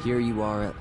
here you are at...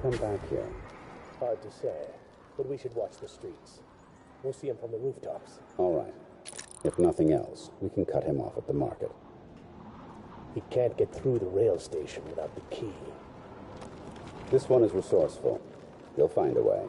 come back here? Hard to say, but we should watch the streets. We'll see him from the rooftops. All right. If nothing else, we can cut him off at the market. He can't get through the rail station without the key. This one is resourceful. He'll find a way.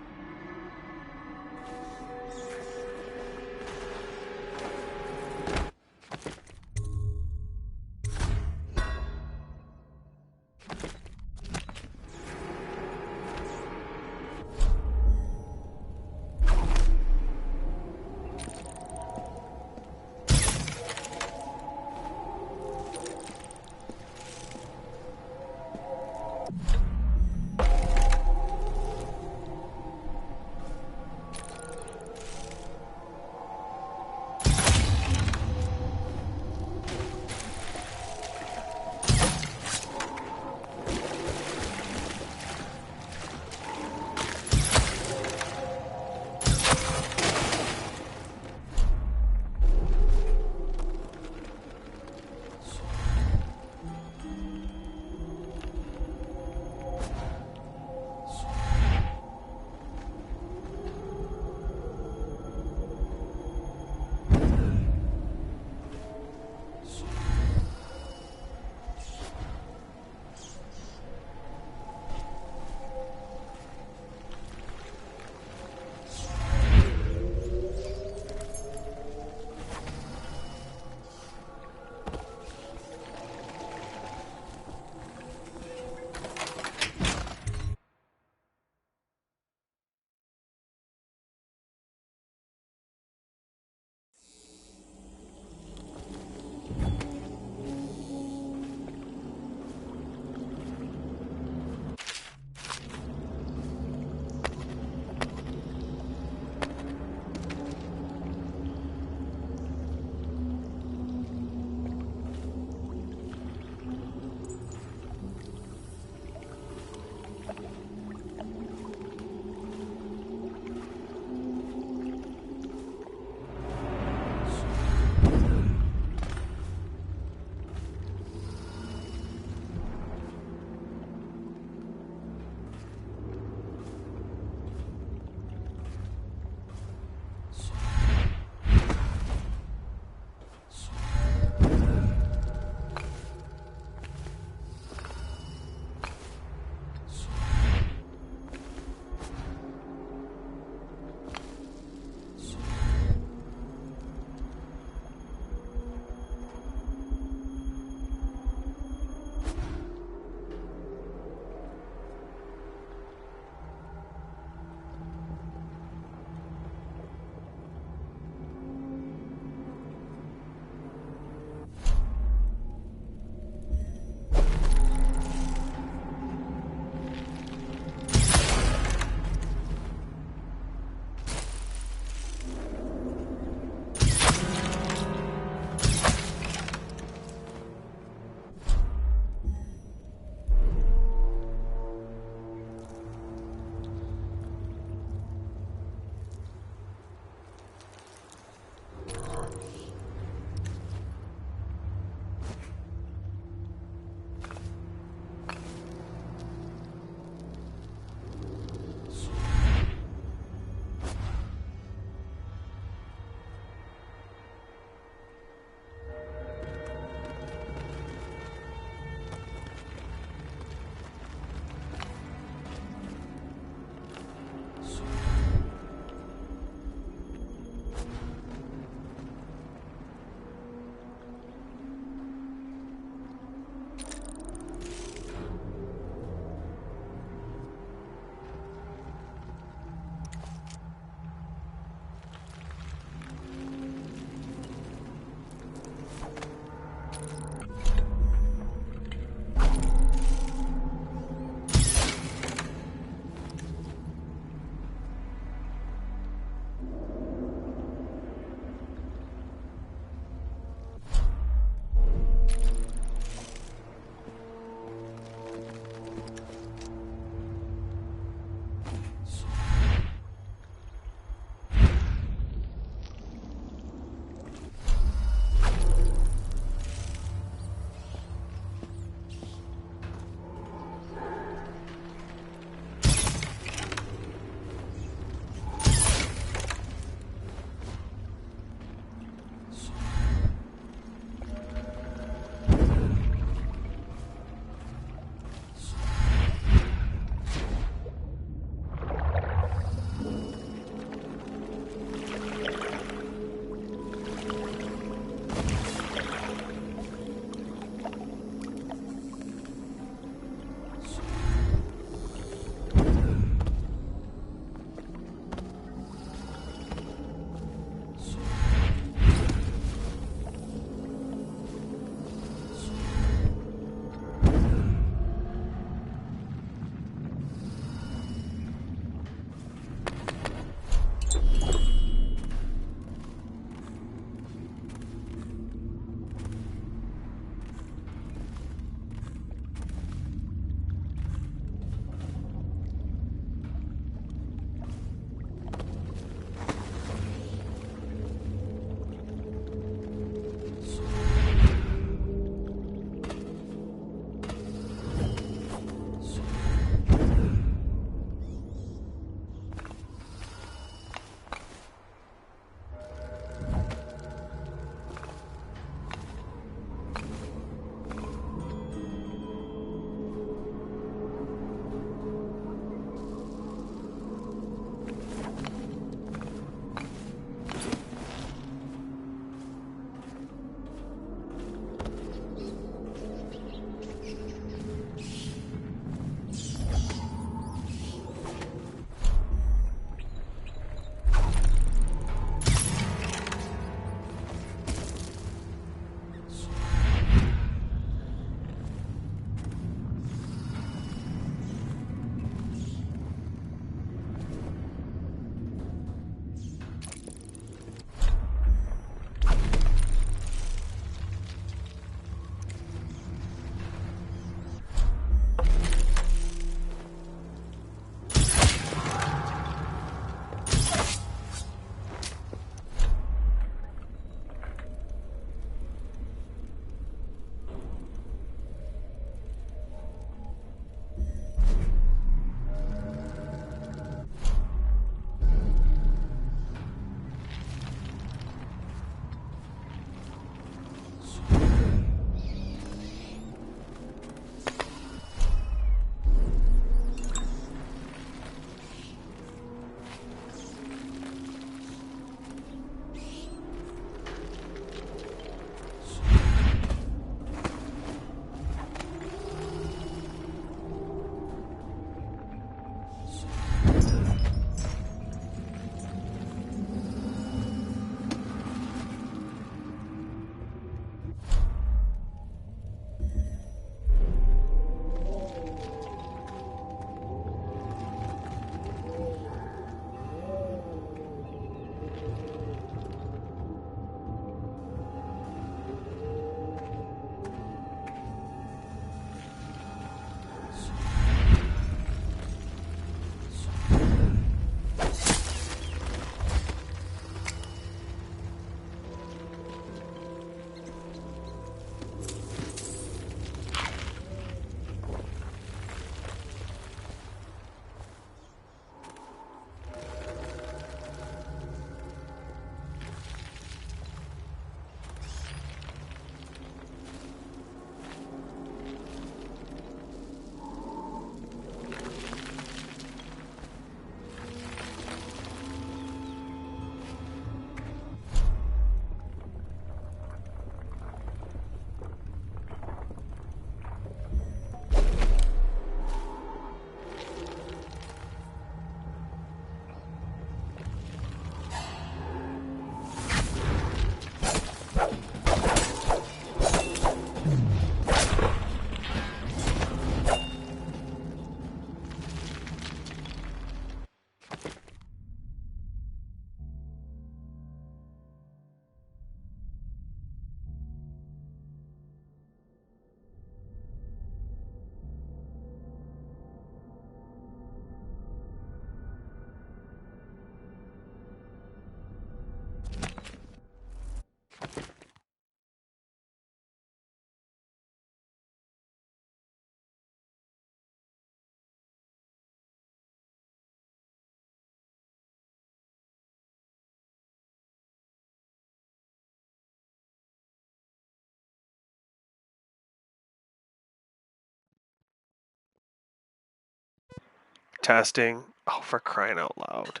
Testing. Oh, for crying out loud.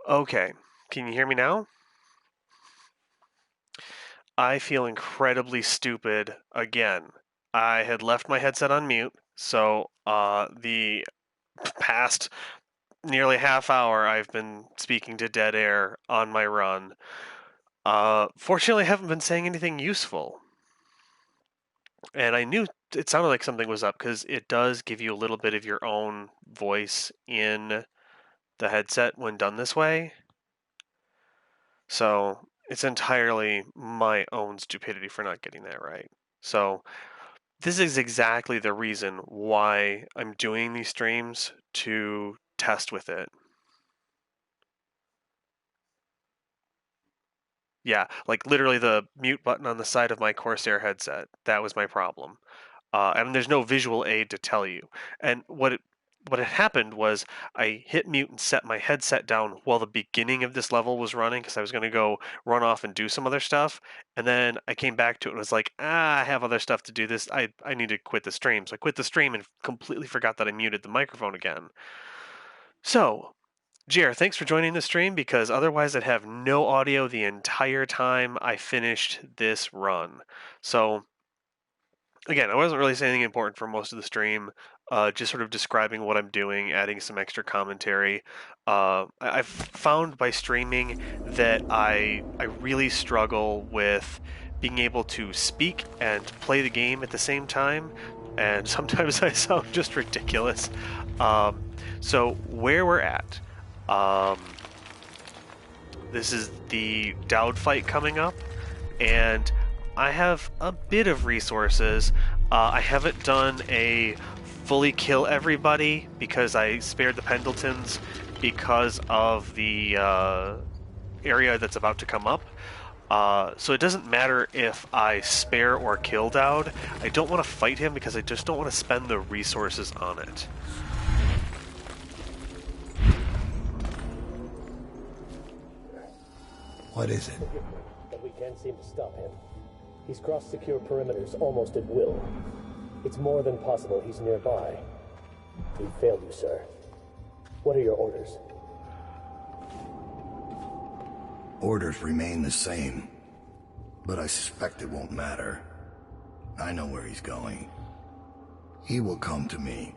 Okay, can you hear me now? I feel incredibly stupid again. I had left my headset on mute, so the past nearly half hour I've been speaking to dead air on my run. Fortunately, I haven't been saying anything useful. And I knew it sounded like something was up because it does give you a little bit of your own voice in the headset when done this way. So it's entirely my own stupidity for not getting that right. So this is exactly the reason why I'm doing these streams, to test with it. Yeah, like literally the mute button on the side of my Corsair headset. That was my problem. And there's no visual aid to tell you. And what had happened was I hit mute and set my headset down while the beginning of this level was running because I was going to go run off and do some other stuff. And then I came back to it and was like, I have other stuff to do this. I need to quit the stream. So I quit the stream and completely forgot that I muted the microphone again. So, Jer, thanks for joining the stream because otherwise I'd have no audio the entire time I finished this run. So, again, I wasn't really saying anything important for most of the stream, just sort of describing what I'm doing, adding some extra commentary. I've found by streaming that I really struggle with being able to speak and play the game at the same time, and sometimes I sound just ridiculous. So where we're at, this is the Dowd fight coming up, and I have a bit of resources. I haven't done a fully kill everybody because I spared the Pendletons because of the area that's about to come up. So it doesn't matter if I spare or kill Dowd. I don't want to fight him because I just don't want to spend the resources on it. What is it? But we can't seem to stop him. He's crossed secure perimeters almost at will. It's more than possible he's nearby. We failed you, sir. What are your orders? Orders remain the same, but I suspect it won't matter. I know where he's going. He will come to me.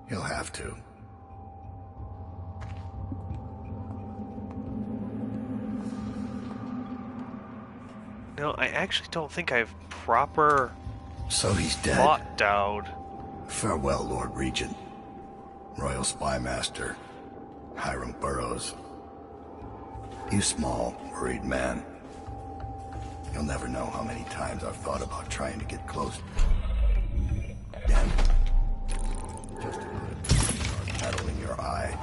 He'll have to. No, I actually don't think I've proper So he's dead. fought Dowd. Farewell, Lord Regent. Royal Spy Master. Hiram Burroughs. You small, worried man. You'll never know how many times I've thought about trying to get close. Again. Just to put a metal in your eye.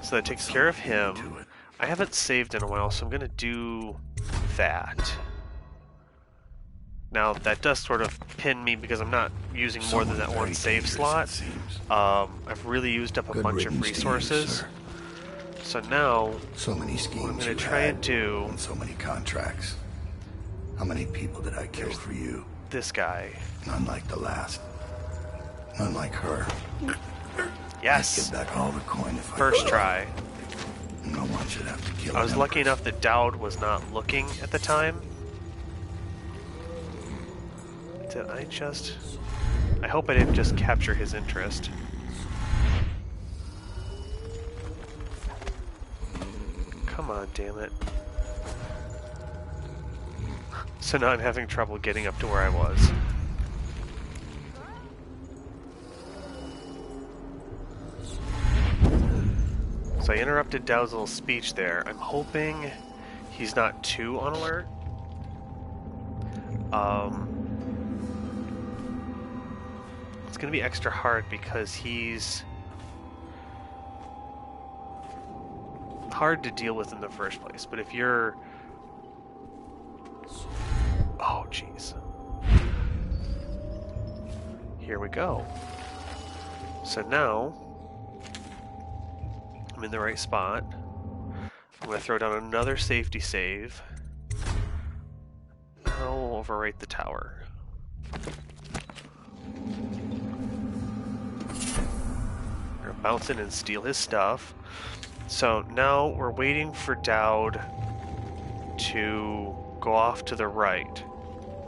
So that takes care of him. Do it. I haven't saved in a while, so I'm going to do that. Now, that does sort of pin me because I'm not using more than that Someone one very save dangerous, slot. it seems. I've really used up a Good bunch of riddance to you, resources. sir. So now, So many schemes what I'm going you to try had, and do, and so many contracts. How many people did I kill for you? this guy. None like the last. None like her. Yes! Give back all the coin if I First could. try. No one should have to kill I was an lucky empress. enough that Dowd was not looking at the time. Did I just... I hope I didn't just capture his interest. Come on, damn it. So now I'm having trouble getting up to where I was. So I interrupted Dowd's little speech there. I'm hoping he's not too on alert. It's gonna be extra hard because he's hard to deal with in the first place. But if you're... Oh, jeez. Here we go. So now, I'm in the right spot. I'm going to throw down another safety save. I'll overwrite the tower. We're gonna bounce in and steal his stuff. So now we're waiting for Dowd to go off to the right.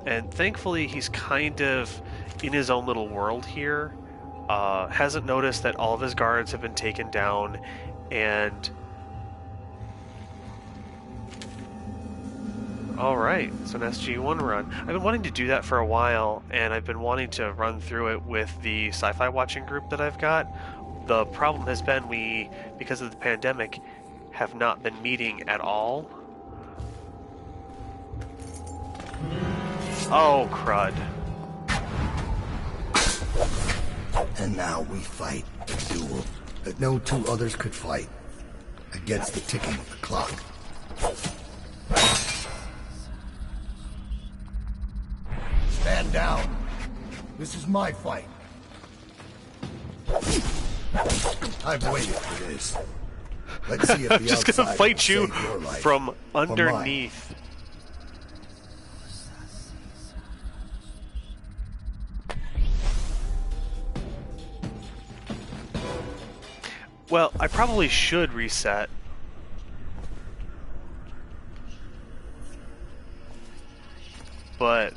And thankfully he's kind of in his own little world here. Hasn't noticed that all of his guards have been taken down, and alright, so an SG-1 run. I've been wanting to do that for a while, and I've been wanting to run through it with the sci-fi watching group that I've got. The problem has been we, because of the pandemic, have not been meeting at all. Oh, crud. And now we fight a duel that no two others could fight against the ticking of the clock. Stand down. This is my fight. I've waited for this. Let's see if the I'm just gonna outside fight you will save your life from mine. underneath. Well, I probably should reset. But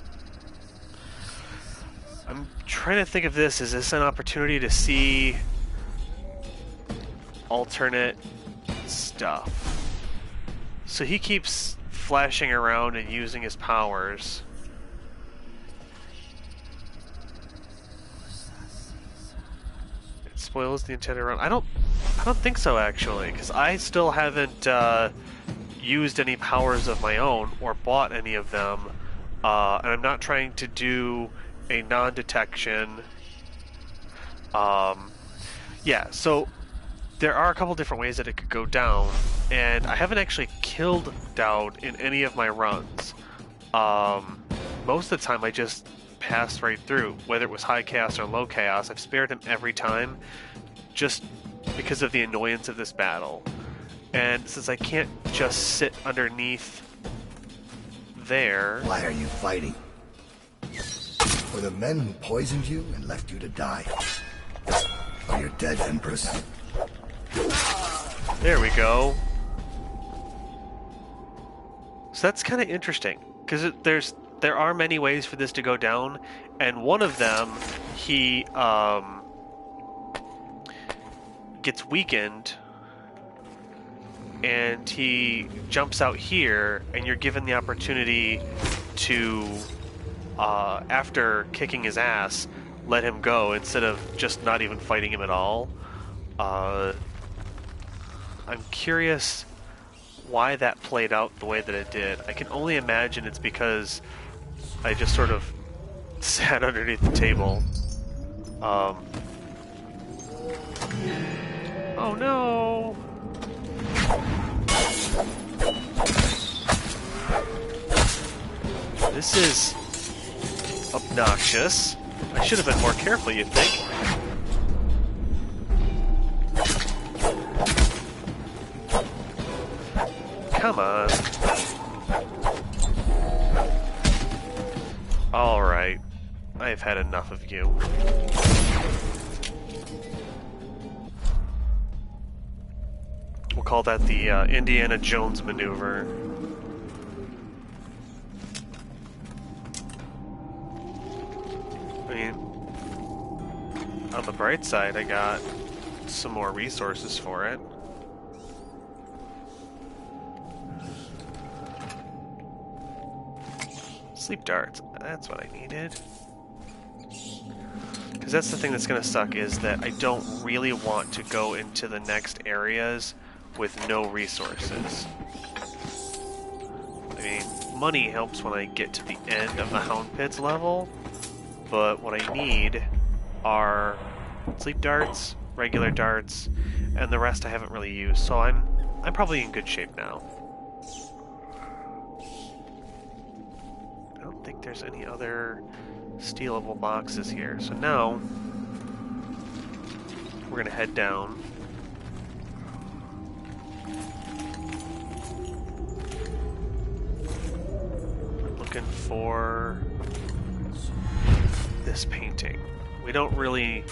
I'm trying to think of this. Is this an opportunity to see alternate stuff? So he keeps flashing around and using his powers. It spoils the intended run. I don't think so, actually, because I still haven't used any powers of my own or bought any of them, and I'm not trying to do a non-detection. Yeah, so there are a couple different ways that it could go down, and I haven't actually killed Dowd in any of my runs. Most of the time I just passed right through, whether it was high chaos or low chaos. I've spared him every time, just because of the annoyance of this battle. And since I can't just sit underneath there... Why are you fighting? For the men who poisoned you and left you to die? Or your dead Empress? There we go. So that's kind of interesting, because there are many ways for this to go down, and one of them, he gets weakened, and he jumps out here, and you're given the opportunity to, after kicking his ass, let him go instead of just not even fighting him at all. I'm curious why that played out the way that it did. I can only imagine it's because I just sort of sat underneath the table. Oh no! This is obnoxious. I should have been more careful, you'd think. Come on. Alright. I've had enough of you. We'll call that the Indiana Jones maneuver. I mean, on the bright side, I got some more resources for it. Sleep darts, that's what I needed. Because that's the thing that's going to suck, is that I don't really want to go into the next areas with no resources. I mean, money helps when I get to the end of the Hound Pits level, but what I need are sleep darts, regular darts, and the rest I haven't really used, so I'm probably in good shape now. I don't think there's any other stealable boxes here, so now we're gonna head down. Looking for this painting. We don't really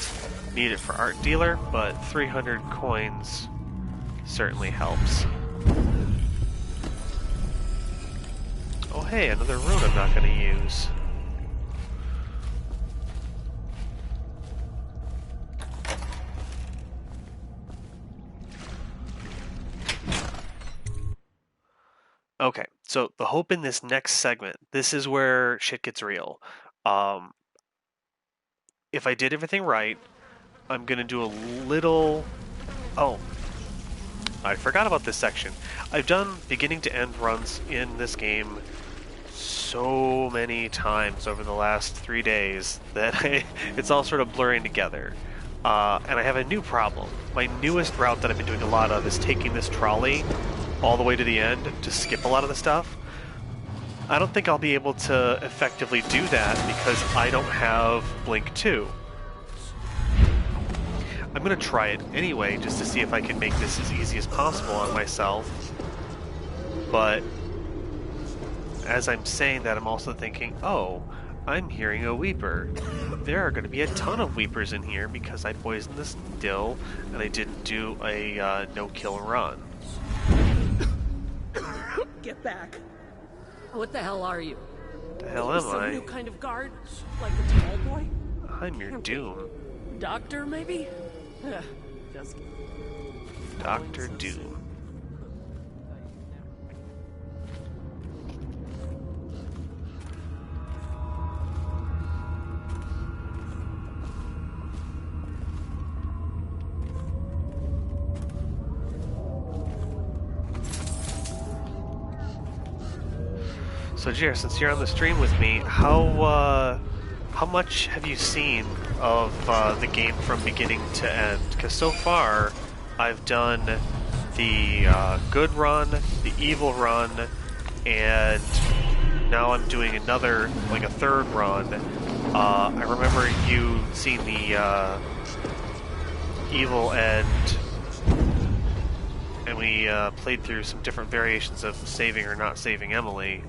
need it for art dealer, but 300 coins certainly helps. Oh hey, another rune I'm not going to use. Okay, so the hope in this next segment, this is where shit gets real. If I did everything right, I'm going to do a little... Oh, I forgot about this section. I've done beginning to end runs in this game so many times over the last 3 days that it's all sort of blurring together. And I have a new problem. My newest route that I've been doing a lot of is taking this trolley all the way to the end to skip a lot of the stuff. I don't think I'll be able to effectively do that because I don't have Blink 2. I'm going to try it anyway just to see if I can make this as easy as possible on myself. But as I'm saying that, I'm also thinking, oh, I'm hearing a weeper. There are going to be a ton of weepers in here because I poisoned this dill and I didn't do a no-kill run. Get back. What the hell are you? The hell am Some I? new kind of guard? Like the tall boy? I'm your Doom. Doctor, maybe? Just... Dr. Doom. So Jer, since you're on the stream with me, how much have you seen of the game from beginning to end? Because so far, I've done the good run, the evil run, and now I'm doing another, like a third run. I remember you seeing the evil end, and we played through some different variations of saving or not saving Emily.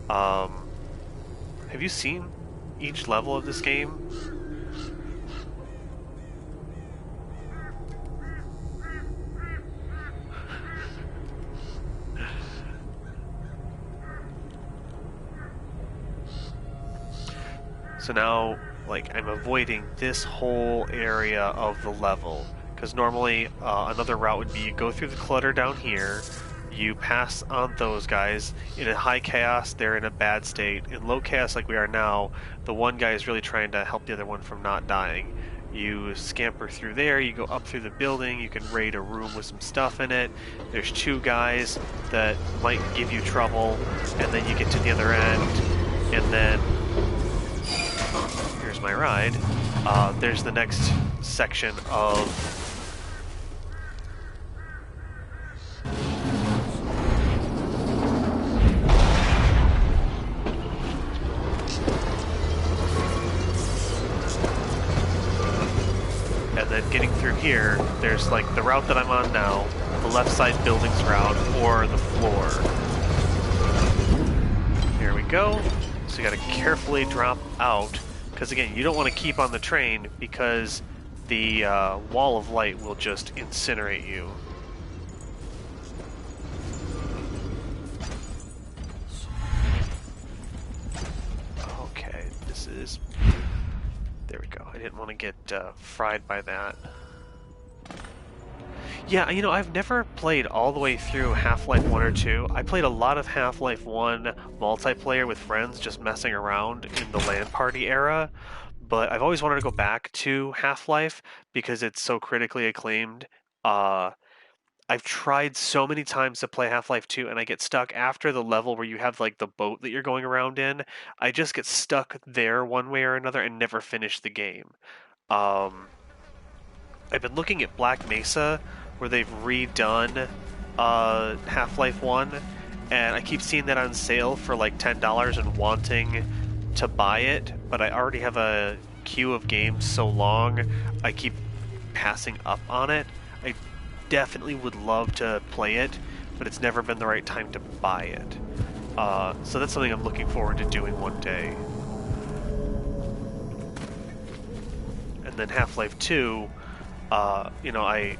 Have you seen each level of this game? So now, like, I'm avoiding this whole area of the level, because normally another route would be you go through the clutter down here, you pass on those guys. In a high chaos, they're in a bad state. In low chaos, like we are now, the one guy is really trying to help the other one from not dying. You scamper through there, you go up through the building, you can raid a room with some stuff in it. There's two guys that might give you trouble, and then you get to the other end, and then... here's my ride. There's the next section of... and then getting through here, there's like the route that I'm on now, the left side buildings route, or the floor. Here we go. So you gotta carefully drop out, because again, you don't want to keep on the train because the wall of light will just incinerate you. Okay, this is... there we go. I didn't want to get fried by that. Yeah, you know, I've never played all the way through Half-Life 1 or 2. I played a lot of Half-Life 1 multiplayer with friends, just messing around in the LAN party era, but I've always wanted to go back to Half-Life because it's so critically acclaimed. I've tried so many times to play Half-Life 2, and I get stuck after the level where you have, like, the boat that you're going around in. I just get stuck there one way or another and never finish the game. I've been looking at Black Mesa, where they've redone Half-Life 1, and I keep seeing that on sale for like $10 and wanting to buy it, but I already have a queue of games so long, I keep passing up on it. I definitely would love to play it, but it's never been the right time to buy it. So that's something I'm looking forward to doing one day. And then Half-Life 2, you know, I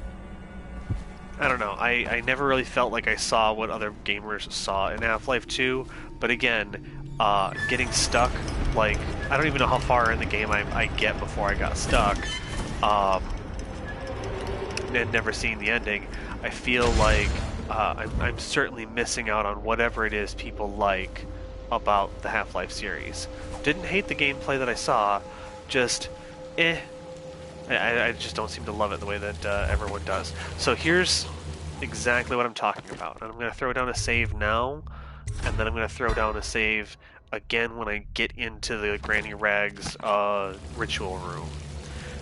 don't know, I never really felt like I saw what other gamers saw in Half-Life 2, but again, getting stuck, like, I don't even know how far in the game I get before I got stuck, and never seeing the ending. I feel like I'm certainly missing out on whatever it is people like about the Half-Life series. Didn't hate the gameplay that I saw, just I just don't seem to love it the way that everyone does. So here's exactly what I'm talking about. And I'm going to throw down a save now, and then I'm going to throw down a save again when I get into the Granny Rags ritual room.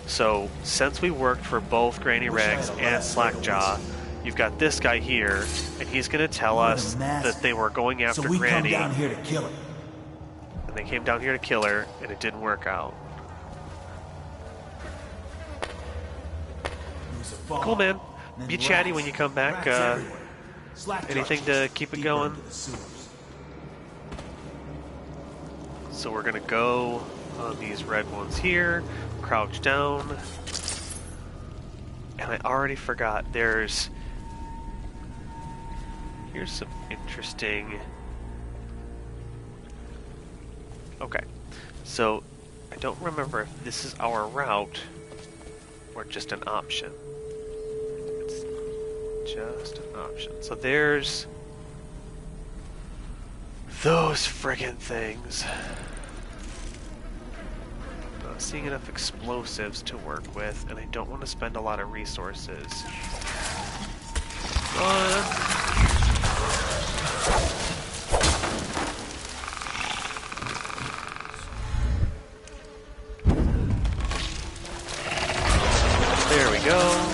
So since we worked for both Granny Rags and Slackjaw, you've got this guy here, and he's going to tell us that they were going after so we Granny. Come down here to kill her. And they came down here to kill her, and it didn't work out. Cool, man. Be chatty when you come back. Anything to keep it going? So we're gonna go on these red ones here, crouch down, and I already forgot here's some interesting... Okay, so I don't remember if this is our route or just an option. Just an option. So there's those friggin' things. Not seeing enough explosives to work with, and I don't want to spend a lot of resources. There we go.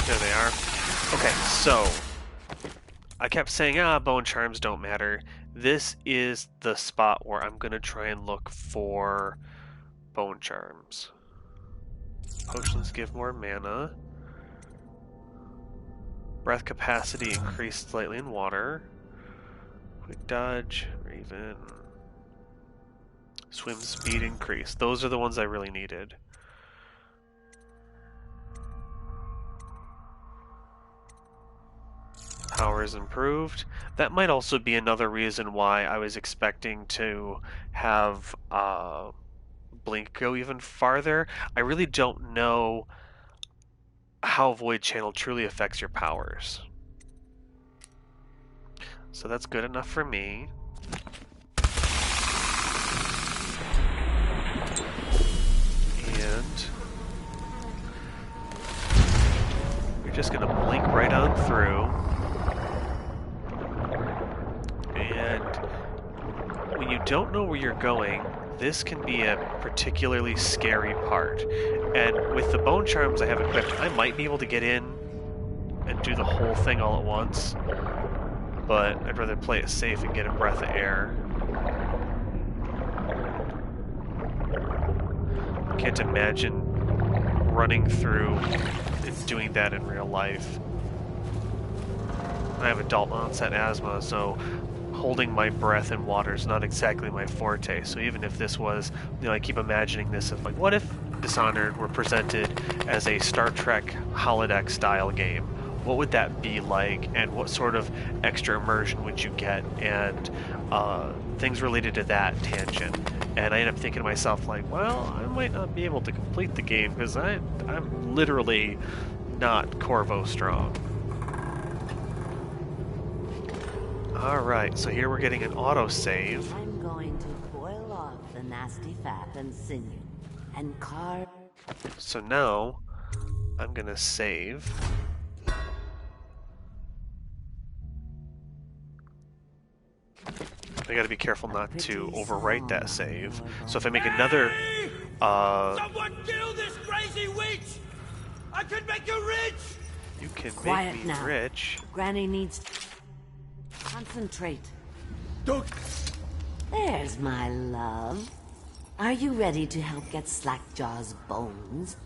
There they are. Okay, so I kept saying, bone charms don't matter. This is the spot where I'm gonna try and look for bone charms. Potions give more mana. Breath capacity increased slightly in water. Quick dodge, Raven. Swim speed increased. Those are the ones I really needed. Power is improved. That might also be another reason why I was expecting to have Blink go even farther. I really don't know how Void Channel truly affects your powers. So that's good enough for me. And you're just going to blink right on through. And when you don't know where you're going, this can be a particularly scary part. And with the bone charms I have equipped, I might be able to get in and do the whole thing all at once. But I'd rather play it safe and get a breath of air. I can't imagine running through and doing that in real life. I have adult onset asthma, so holding my breath in water is not exactly my forte. So even if this was, I keep imagining this of like, what if Dishonored were presented as a Star Trek holodeck style game? What would that be like, and what sort of extra immersion would you get, and things related to that tangent? And I end up thinking to myself, like, well, I might not be able to complete the game because I'm literally not Corvo strong. Alright, so here we're getting an autosave. I'm going to boil off the nasty fat and sinew and carve. So now I'm gonna save. I gotta be careful not to overwrite that save. So if I make another Someone kill this crazy witch! I could make you rich! you can Quiet make me now. rich. Granny needs. Concentrate. Don't. There's my love. Are you ready to help get Slackjaw's bones?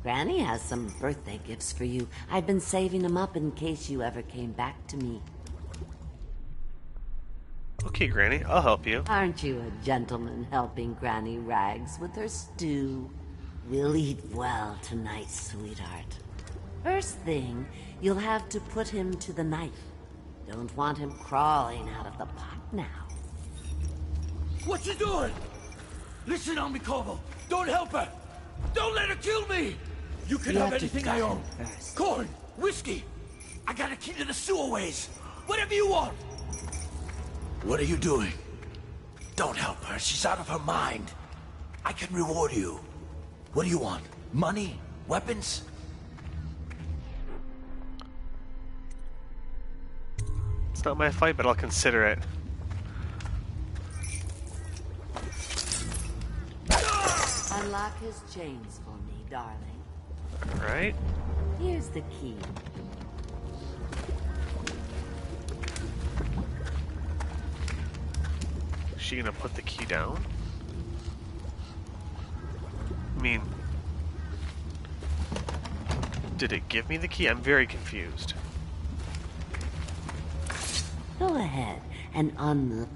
Granny has some birthday gifts for you. I've been saving them up in case you ever came back to me. Okay, Granny, I'll help you. Aren't you a gentleman helping Granny Rags with her stew? We'll eat well tonight, sweetheart. First thing, you'll have to put him to the knife. Don't want him crawling out of the pot now. What you doing? Listen on me, Corvo. Don't help her. Don't let her kill me. You can have anything I own. First. Corn, whiskey. I got a key to the sewerways. Whatever you want. What are you doing? Don't help her. She's out of her mind. I can reward you. What do you want? Money? Weapons? It's not my fight, but I'll consider it. Unlock his chains for me, darling. Alright. Here's the key. Is she gonna put the key down? I mean, did it give me the key? I'm very confused. Go ahead and unlock.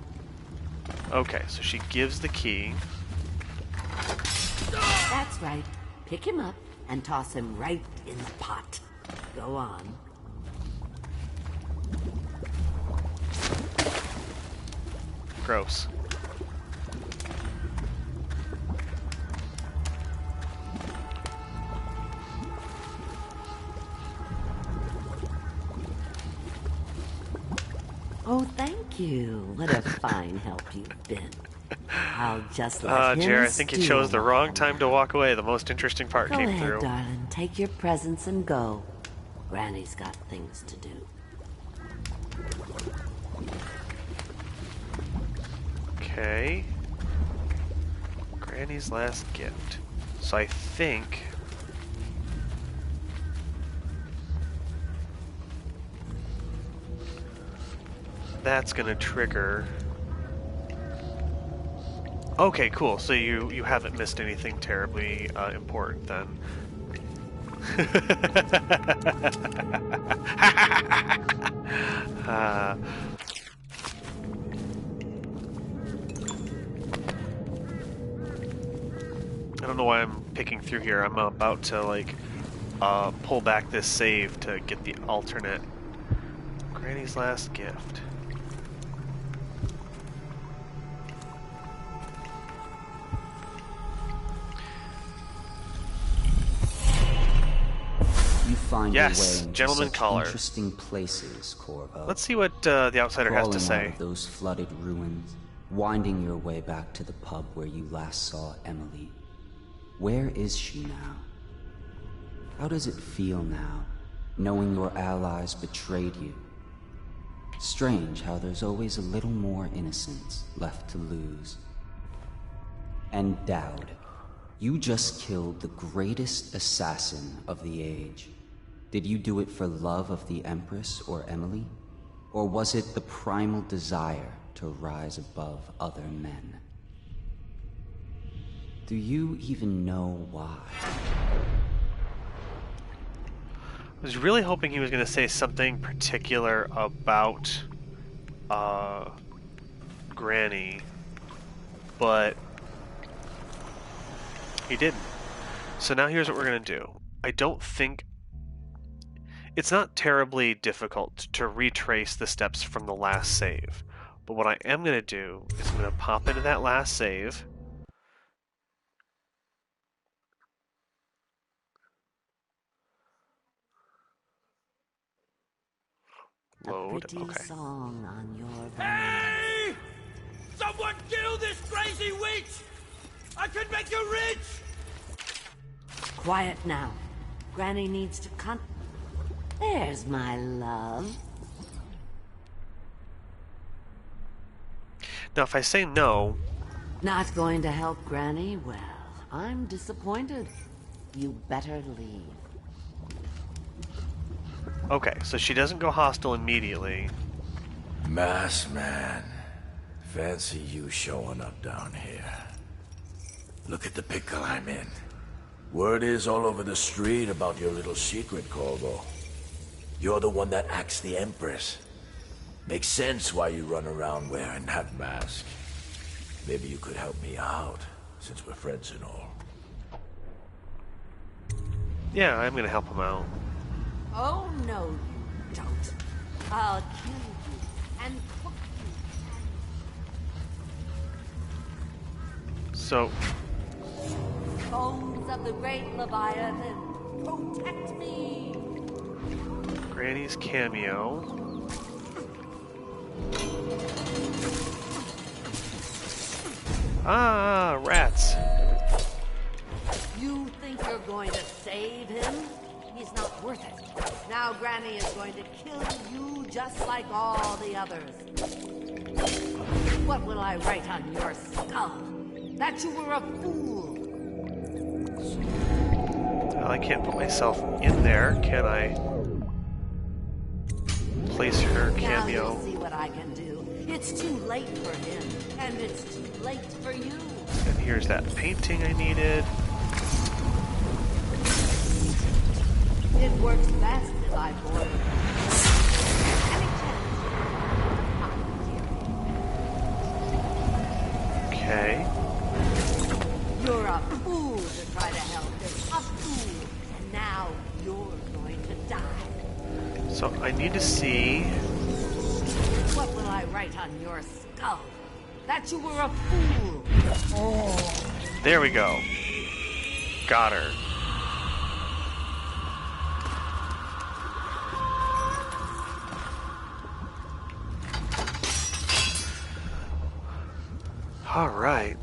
Okay, so she gives the key. That's right. Pick him up and toss him right in the pot. Go on. Gross. Oh, thank you. What a fine help you've been. I'll just let him Jer, I think you chose the stew wrong on. time to walk away. The most interesting part Go came ahead, through. darling. Take your presents and go. Granny's got things to do. Okay. Granny's last gift. So I think... that's gonna trigger... Okay, cool. So you haven't missed anything terribly important then. I don't know why I'm picking through here. I'm about to like pull back this save to get the alternate. Granny's last gift. You find Yes, your way into gentleman such caller. interesting places, Corvo. Let's see what the outsider has to Crawling say. out of those flooded ruins, winding your way back to the pub where you last saw Emily. Where is she now? How does it feel now, knowing your allies betrayed you? Strange how there's always a little more innocence left to lose. And Dowd, you just killed the greatest assassin of the age. Did you do it for love of the Empress or Emily? Or was it the primal desire to rise above other men? Do you even know why? I was really hoping he was going to say something particular about Granny, but he didn't. So now here's what we're going to do. I don't think... it's not terribly difficult to retrace the steps from the last save. But what I am going to do is I'm going to pop into that last save. Load. A pretty Okay. song on your vine. Hey! Someone kill this crazy witch! I could make you rich! Quiet now. Granny needs to There's my love. Now if I say no... Not going to help Granny? Well, I'm disappointed. You better leave. Okay, so she doesn't go hostile immediately. Mass man, fancy you showing up down here. Look at the pickle I'm in. Word is all over the street about your little secret, Corvo. You're the one that axed the Empress. Makes sense why you run around wearing that mask. Maybe you could help me out, since we're friends and all. Yeah, I'm gonna help him out. Oh, no, you don't. I'll kill you and cook you. So, Bones of the great Leviathan, protect me! Granny's cameo. Ah, rats. You think you're going to save him? He's not worth it. Now Granny is going to kill you just like all the others. What will I write on your skull? That you were a fool. Well, I can't put myself in there, can I? Place her Now cameo. you'll see what I can do. It's too late for him, and it's too late for you. And here's that painting I needed. It works best if I boil it. Any chance? Okay. You're a fool to try to help him. A fool. And now you're going to die. So I need to see. What will I write on your skull? That you were a fool. Oh. There we go. Got her. All right.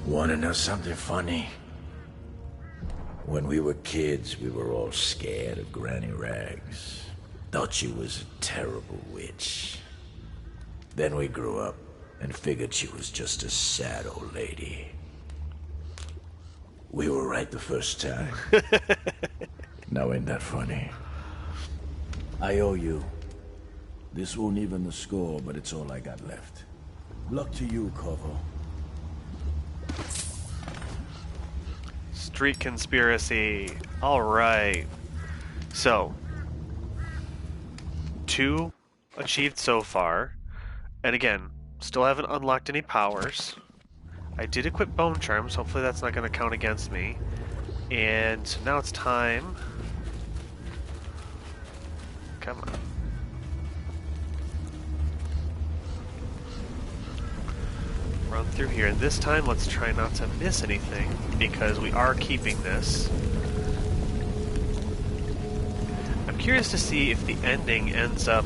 Wanna know something funny? When we were kids, we were all scared of Granny Rags. Thought she was a terrible witch. Then we grew up and figured she was just a sad old lady. We were right the first time. Now ain't that funny? I owe you. This won't even the score, but it's all I got left. Luck to you, Corvo. Street conspiracy. All right. So, 2 achieved so far. And again, still haven't unlocked any powers. I did equip bone charms. Hopefully that's not going to count against me. And now it's time. Come on. Run through here. And this time, let's try not to miss anything, because we are keeping this. I'm curious to see if the ending ends up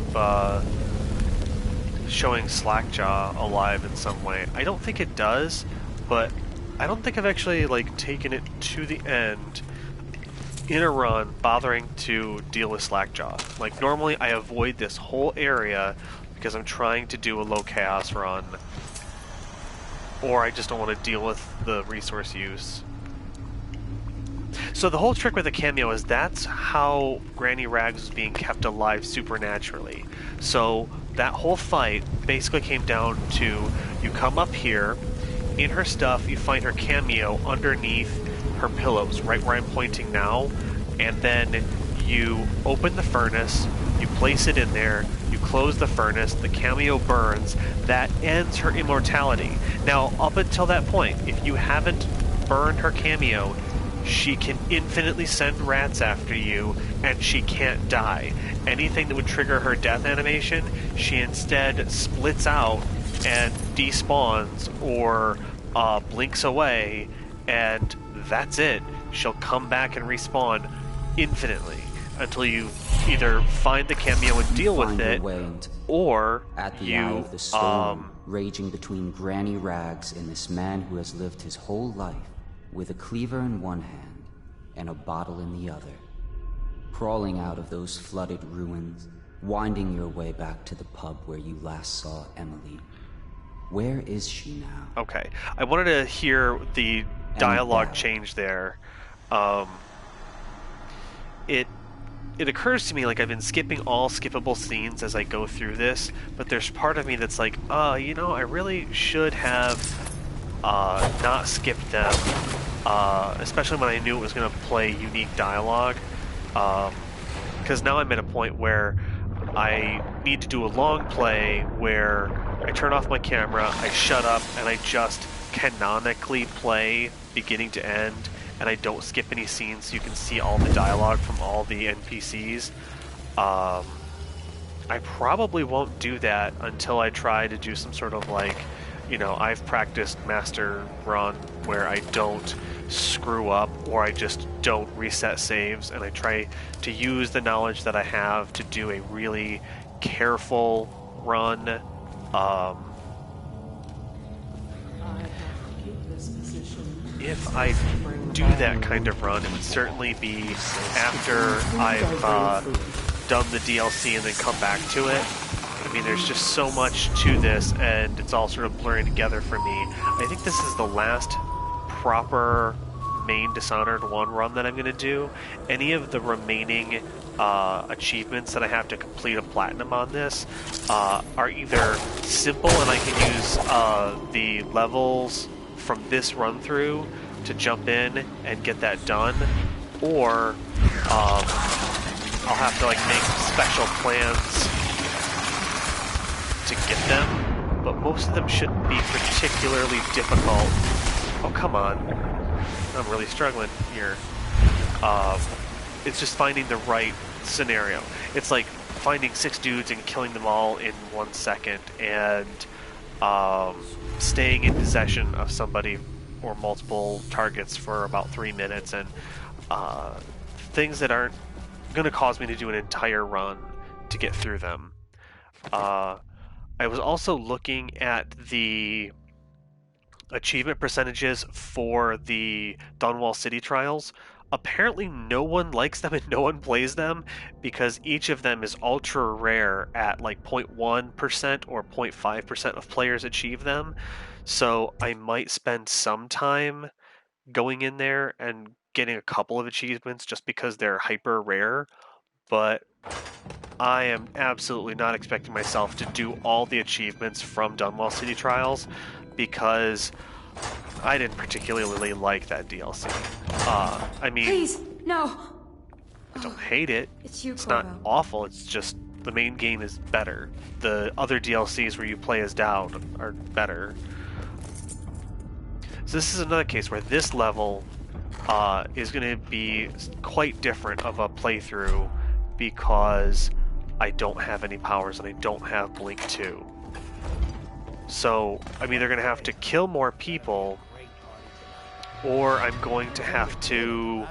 showing Slackjaw alive in some way. I don't think it does, but I don't think I've actually taken it to the end in a run bothering to deal with Slackjaw. Like, normally I avoid this whole area because I'm trying to do a low chaos run, or I just don't want to deal with the resource use. So the whole trick with the cameo is that's how Granny Rags was being kept alive supernaturally. So that whole fight basically came down to, you come up here, in her stuff you find her cameo underneath her pillows, right where I'm pointing now, and then you open the furnace, you place it in there, you close the furnace, the cameo burns, that ends her immortality. Now, up until that point, if you haven't burned her cameo, she can infinitely send rats after you, and she can't die. Anything that would trigger her death animation, she instead splits out and despawns or blinks away, and that's it. She'll come back and respawn infinitely until you either find the cameo and deal with it, or at the you eye of the storm, raging between Granny Rags and this man who has lived his whole life with a cleaver in one hand and a bottle in the other, crawling out of those flooded ruins, winding your way back to the pub where you last saw Emily. Where is she now? Okay, I wanted to hear the dialogue change there. It occurs to me like I've been skipping all skippable scenes as I go through this, but there's part of me that's like, you know, I really should have not skipped them, especially when I knew it was going to play unique dialogue. because now I'm at a point where I need to do a long play where I turn off my camera, I shut up, and I just canonically play beginning to end, and I don't skip any scenes so you can see all the dialogue from all the NPCs. I probably won't do that until I try to do some sort of like, you know, I've practiced master run where I don't screw up or I just don't reset saves, and I try to use the knowledge that I have to do a really careful run. If I do that kind of run, it would certainly be after I've done the DLC and then come back to it. I mean, there's just so much to this, and it's all sort of blurring together for me. I think this is the last proper main Dishonored 1 run that I'm going to do. Any of the remaining achievements that I have to complete a platinum on this are either simple and I can use the levels from this run through to jump in and get that done, or I'll have to like make special plans to get them, but most of them shouldn't be particularly difficult. Oh, come on. I'm really struggling here. It's just finding the right scenario. It's like finding 6 dudes and killing them all in 1 second, and staying in possession of somebody or multiple targets for about 3 minutes, and things that aren't going to cause me to do an entire run to get through them. I was also looking at the achievement percentages for the Dunwall City trials. Apparently no one likes them and no one plays them because each of them is ultra rare at like 0.1% or 0.5% of players achieve them. So I might spend some time going in there and getting a couple of achievements just because they're hyper rare, but I am absolutely not expecting myself to do all the achievements from Dunwall City Trials because I didn't particularly like that DLC. I mean, Please, no. I don't hate it. It's you, It's not Corvo. awful. It's just the main game is better. The other DLCs where you play as Dowd are better. So this is another case where this level is going to be quite different of a playthrough because I don't have any powers and I don't have Blink 2. So I'm either going to have to kill more people or I'm going to have to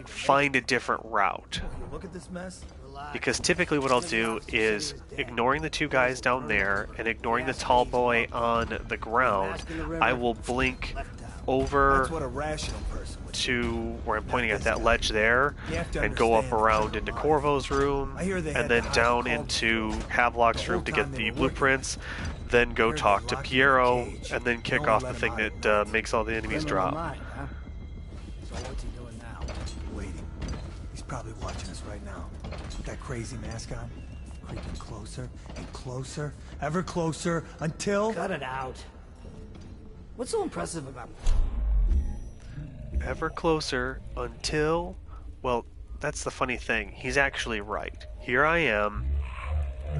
find a different route. Look at this mess. Because typically what I'll do is, ignoring the 2 guys down there and ignoring the tall boy on the ground, I will blink over to where I'm pointing at that ledge there and go up around into Corvo's room and then down into Havelock's room to get the blueprints, then go talk to Piero and then kick off the thing that makes all the enemies drop. So what's he doing now? Waiting. He's probably watching us right now. That crazy mask on, creeping closer and closer, ever closer, until... Cut it out. What's so impressive about... Ever closer until... Well, that's the funny thing. He's actually right. Here I am.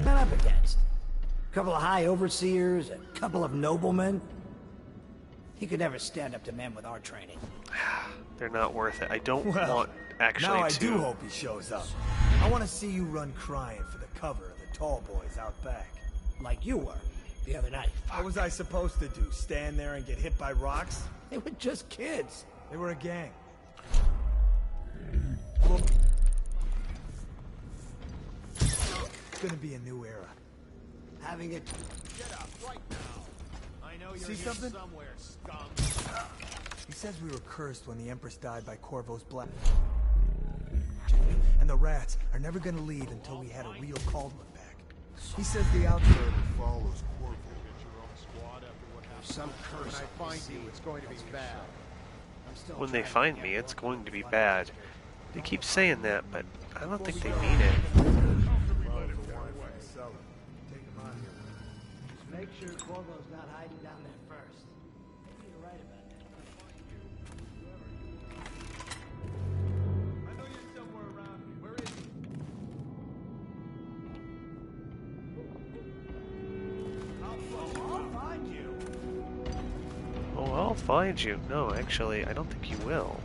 Not up against. A couple of high overseers, a couple of noblemen. He could never stand up to men with our training. They're not worth it. I don't want actually now I to... do hope he shows up. I want to see you run crying for the cover of the tall boys out back. Like you were the other night. What was I supposed to do? Stand there and get hit by rocks? They were just kids. They were a gang. It's gonna be a new era. Having it... Get up right now. I know you're something? Somewhere, scum. He says we were cursed when the Empress died by Corvo's black. And the rats are never gonna leave until we had a real Caldwell back. He says the outsider follows Corvo. Some curse. When I find you, it's going to be bad. When they find me, it's going to be bad. They keep saying that, but I don't think they mean it. Make sure Corvo's not hiding down there first. You're right about that. I know you're somewhere around here. Where is he? find you. No, actually, I don't think you will.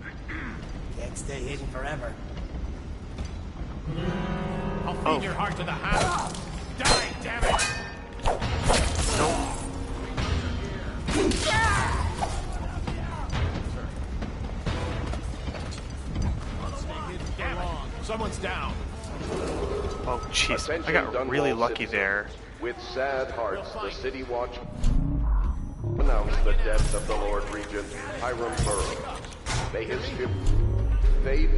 Can't stay hidden forever. I'll feed your heart to the hound. Die, damn it! Nope. Damn it! Someone's down. Oh, jeez. I got really lucky there. With sad hearts, the City Watch announced the death of the Lord Regent, Hiram Burrows. May his fate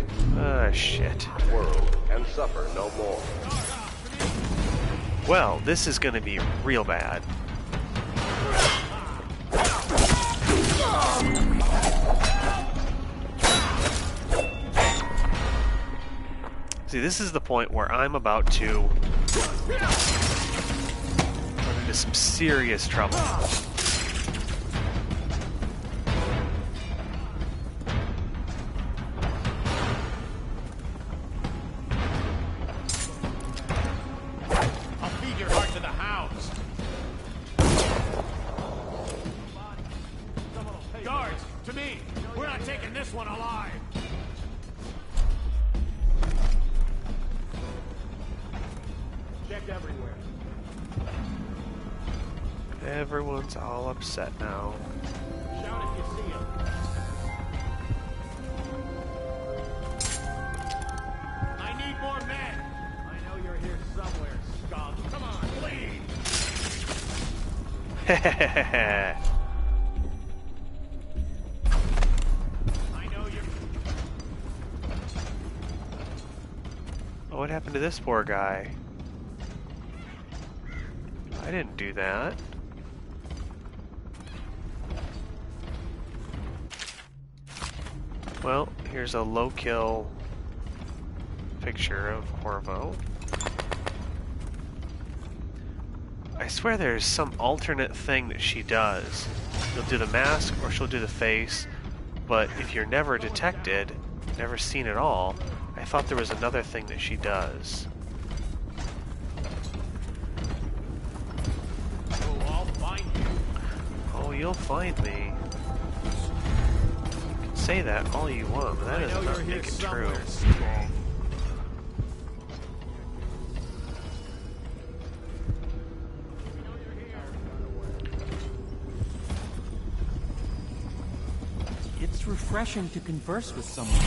Shit. world and suffer no more. Well, this is gonna be real bad. See, this is the point where I'm about to run into some serious trouble. I'll feed your heart to the hounds. Guards, to me! We're not taking this one alive! Check everywhere. Everyone's all upset now. Shout if you see him. I need more men! I know you're here somewhere, scum. Come on, lead! I know you're... Oh, what happened to this poor guy? I didn't do that. Well, here's a low-kill picture of Corvo. I swear there's some alternate thing that she does. She'll do the mask or she'll do the face, but if you're never detected, never seen at all, I thought there was another thing that she does. Oh, I'll find you. Oh, you'll find me. You can say that all you want, but that I know does you're not here make it true. somewhere, Seagull. It's refreshing to converse with someone.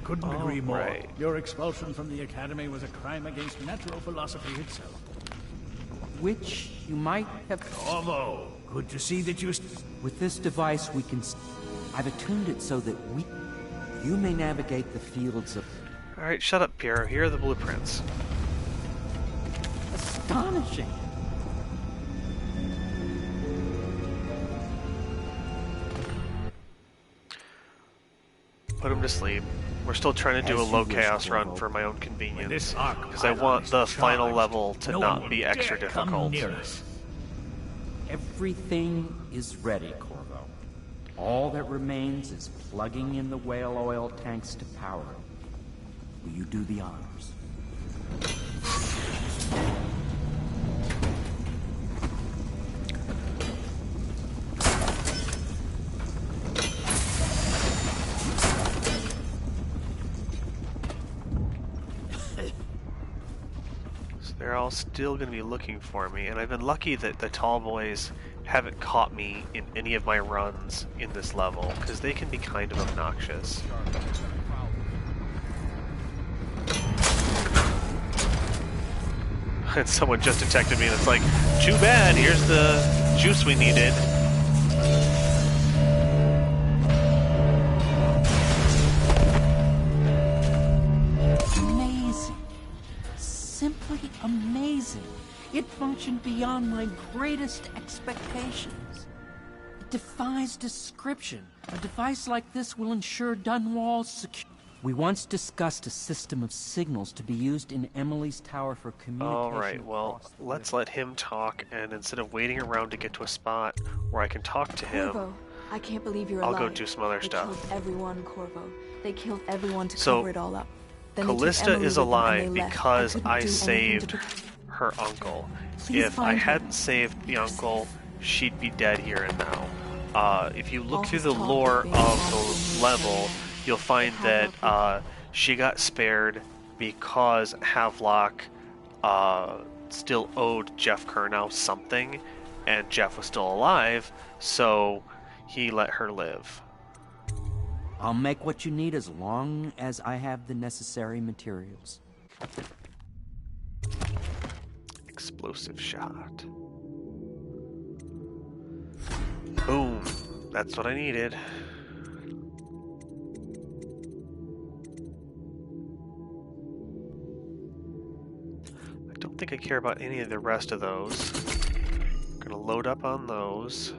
Couldn't agree more. right. Your expulsion from the Academy was a crime against natural philosophy itself. Which you might have... Corvo, good to see that you... With this device, we can... I've attuned it so that you may navigate the fields of... Alright, shut up, Piero. Here are the blueprints. Astonishing! Put him to sleep. We're still trying to do a As you low wish, chaos run Corvo. for my own convenience. This arc Because I want the final level to no not one be will extra dare come difficult. near us. Everything is ready, Corvo. All that remains is plugging in the whale oil tanks to power it. Will you do the honors? So they're all still going to be looking for me, and I've been lucky that the tall boys haven't caught me in any of my runs in this level, because they can be kind of obnoxious. And someone just detected me, and it's like, too bad, here's the juice we needed. Amazing. Simply amazing. It functioned beyond my greatest expectations. It defies description. A device like this will ensure Dunwall's security. We once discussed a system of signals to be used in Emily's tower for communication. Alright, well, let's let him talk, and instead of waiting around to get to a spot where I can talk to him, Corvo, I can't believe you're I'll alive. go do some other They stuff. Killed everyone, Corvo. They killed everyone to So, cover it all up. Then they took Callista Emily is with them and alive they left. because couldn't I do anything to saved protect- her uncle. Please If I find her. hadn't saved the uncle, she'd be dead here and now. if you look through the lore of the level, you'll find that she got spared because Havelock still owed Jeff Kurnow something, and Jeff was still alive, so he let her live. I'll make what you need as long as I have the necessary materials. Explosive shot. Boom. That's what I needed. I don't think I care about any of the rest of those. I'm gonna load up on those.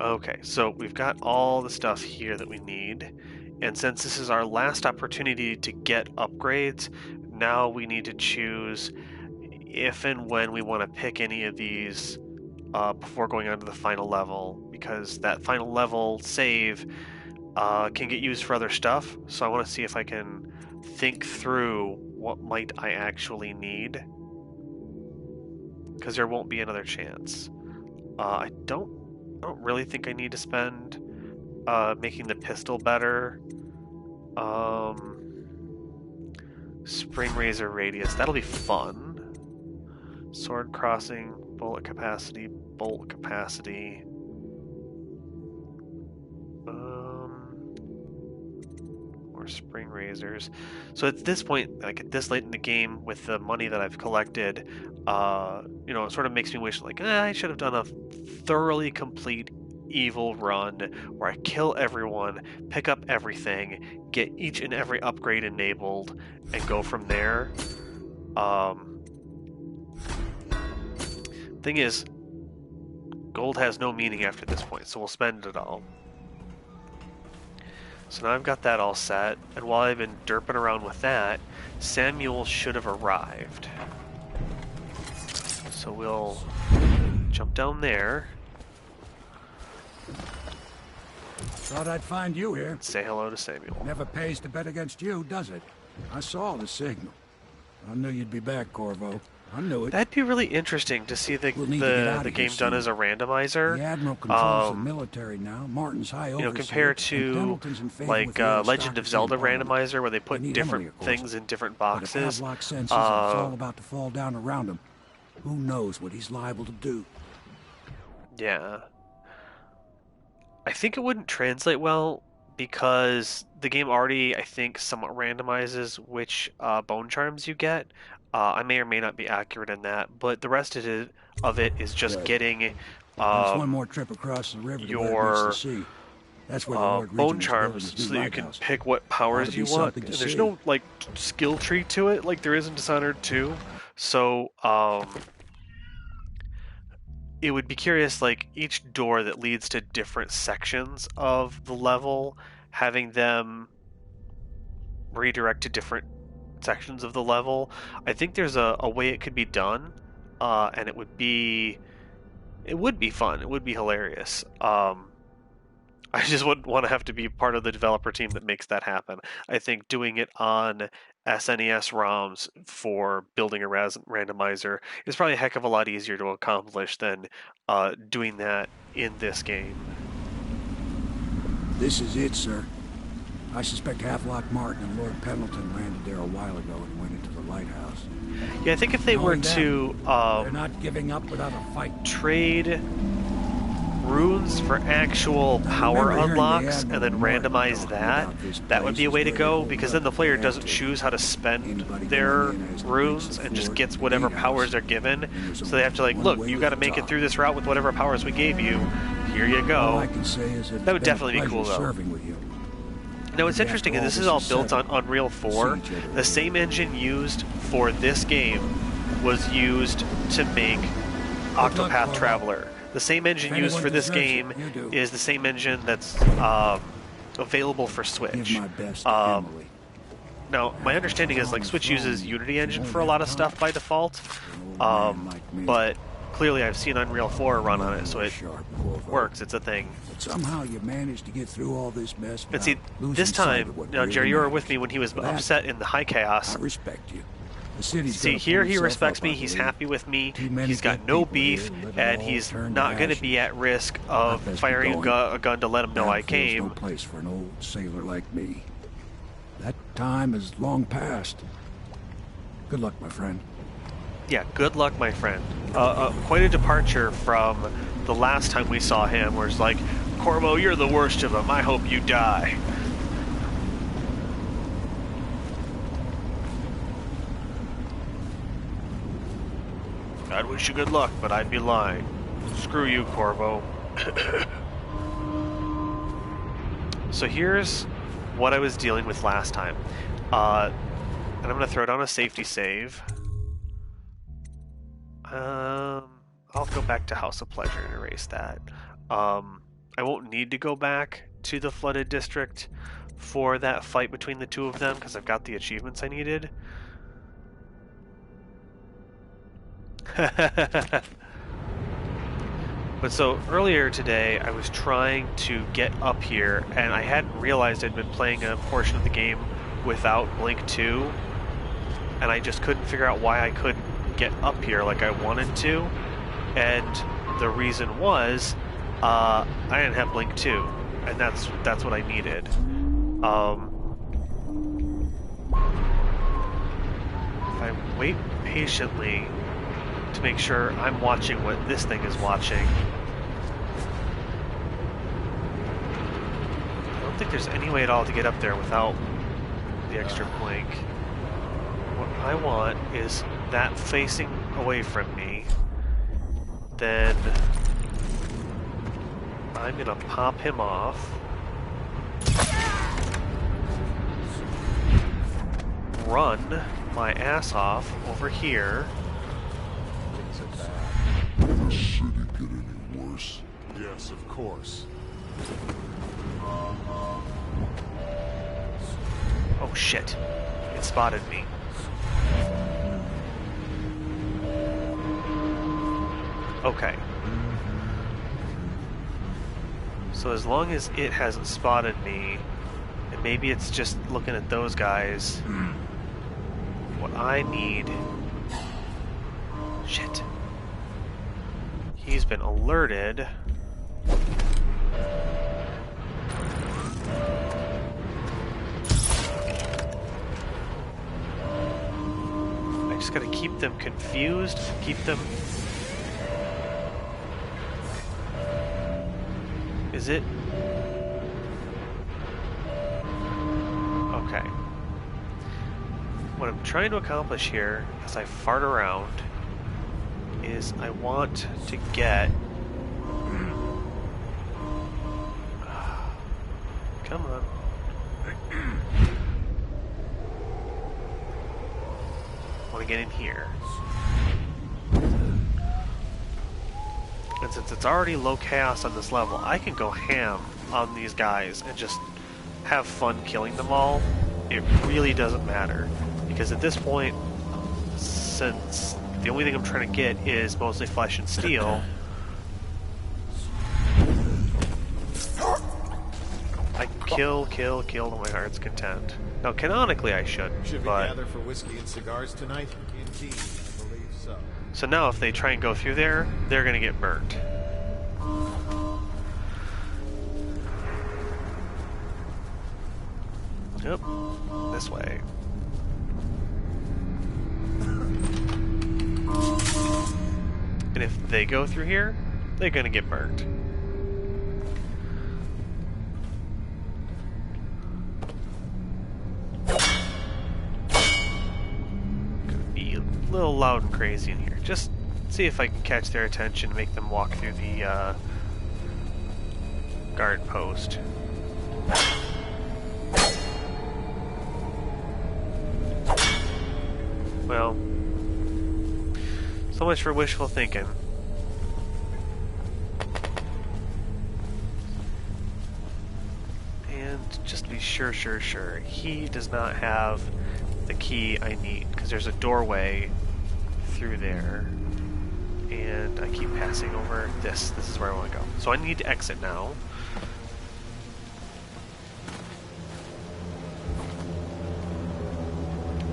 Okay, so we've got all the stuff here that we need, and since this is our last opportunity to get upgrades, now we need to choose if and when we want to pick any of these before going on to the final level, because that final level save can get used for other stuff, so I want to see if I can think through what might I actually need, because there won't be another chance. I don't really think I need to spend making the pistol better. Spring razor radius, that'll be fun. Sword crossing, bullet capacity, bolt capacity. More spring razors. So at this point, like at this late in the game, with the money that I've collected, you know, it sort of makes me wish, like, I should have done a thoroughly complete evil run where I kill everyone, pick up everything, get each and every upgrade enabled, and go from there. Thing is, gold has no meaning after this point, so we'll spend it all. So now I've got that all set, and while I've been derping around with that, Samuel should have arrived. So we'll jump down there. Thought I'd find you here. Say hello to Samuel. Never pays to bet against you, does it? I saw the signal. I knew you'd be back, Corvo. I knew it. That'd be really interesting to see the game done as a randomizer. The Admiral controls the military now. Martin's high overseer, compared to like Legend of Zelda randomizer, where they put different things in different boxes. But if Havelock senses it's all about to fall down around him, who knows what he's liable to do? Yeah. I think it wouldn't translate well because the game already, I think, somewhat randomizes which bone charms you get. I may or may not be accurate in that, but the rest of it is just getting That's one more trip across the river your That's where the Lord bone Regent's charms, building his so new you can lighthouse. pick what powers you want. And there's no like skill tree to it, like there is in Dishonored 2. So it would be curious, like each door that leads to different sections of the level, having them redirect to different sections of the level. I think there's a way it could be done, and it would be fun. It would be hilarious. I just wouldn't want to have to be part of the developer team that makes that happen. I think doing it on SNES ROMs for building a randomizer is probably a heck of a lot easier to accomplish than doing that in this game. This is it, sir. I suspect Havelock Martin and Lord Pendleton landed there a while ago and went into the lighthouse. Yeah, I think if they were to they're not giving up without a fight. Trade runes for actual power unlocks and then randomize that would be a way to go, because then the player doesn't choose how to spend their runes and just gets whatever powers they're given. So they have to, like, look, you got to make it through this route with whatever powers we gave you. Here you go. That would definitely be cool, though. Now, what's interesting is this is all built on Unreal 4. The same engine used for this game was used to make Octopath Traveler. The same engine used for this game is the same engine that's available for Switch. Now, my understanding is, like, Switch uses Unity engine for a lot of stuff by default, but clearly I've seen Unreal 4 run on it, so it works. It's a thing. But somehow you managed to get through all this mess. And see, this time, now Jerry, you were with me when he was upset in the High Chaos. I respect you. The city's see, here he respects me, he's happy with me, he's got no beef, and he's not going to be at risk of firing a gun to let him know I came. No place for an old sailor like me. That time is long past. Good luck, my friend. Yeah, good luck, my friend. Quite a departure from the last time we saw him, where it's like, Corvo, you're the worst of them, I hope you die. I'd wish you good luck, but I'd be lying. Screw you, Corvo. So here's what I was dealing with last time. And I'm going to throw down a safety save. I'll go back to House of Pleasure and erase that. I won't need to go back to the Flooded District for that fight between the two of them, because I've got the achievements I needed. But so earlier today I was trying to get up here and I hadn't realized I'd been playing a portion of the game without Blink 2, and I just couldn't figure out why I couldn't get up here like I wanted to, and the reason was I didn't have Blink 2, and that's what I needed. If I wait patiently to make sure I'm watching what this thing is watching. I don't think there's any way at all to get up there without the extra blink. What I want is that facing away from me. Then I'm gonna pop him off. Run my ass off over here. Will the city get any worse? Yes, of course. Oh shit. It spotted me. Okay. So as long as it hasn't spotted me, and maybe it's just looking at those guys, what I need... Shit. He's been alerted. I just gotta keep them confused, keep them... Is it? Okay. What I'm trying to accomplish here, as I fart around, is I want to get... Come on. I want to get in here. And since it's already low chaos on this level, I can go ham on these guys and just have fun killing them all. It really doesn't matter. Because at this point, since the only thing I'm trying to get is mostly flesh and steel, I can kill to my heart's content. Now, canonically I shouldn't, Should we but... gather for whiskey and cigars tonight? Indeed, I believe so. So now if they try and go through there, they're gonna get burnt. Yep, this way. And if they go through here, they're gonna get burnt. Gonna be a little loud and crazy in here. Just see if I can catch their attention and make them walk through the guard post. Well, so much for wishful thinking. And just to be sure, he does not have the key I need, because there's a doorway through there. And I keep passing over this. This is where I want to go. So I need to exit now.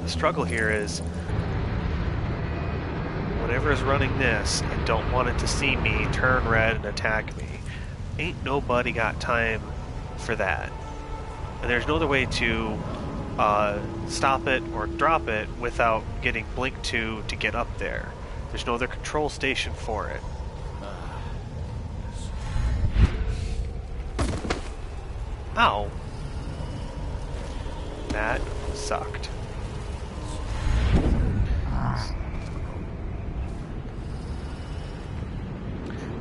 The struggle here is whatever is running this, I don't want it to see me, turn red, and attack me. Ain't nobody got time for that. And there's no other way to stop it or drop it without getting blinked to get up there. There's no other control station for it. Ow. That sucked.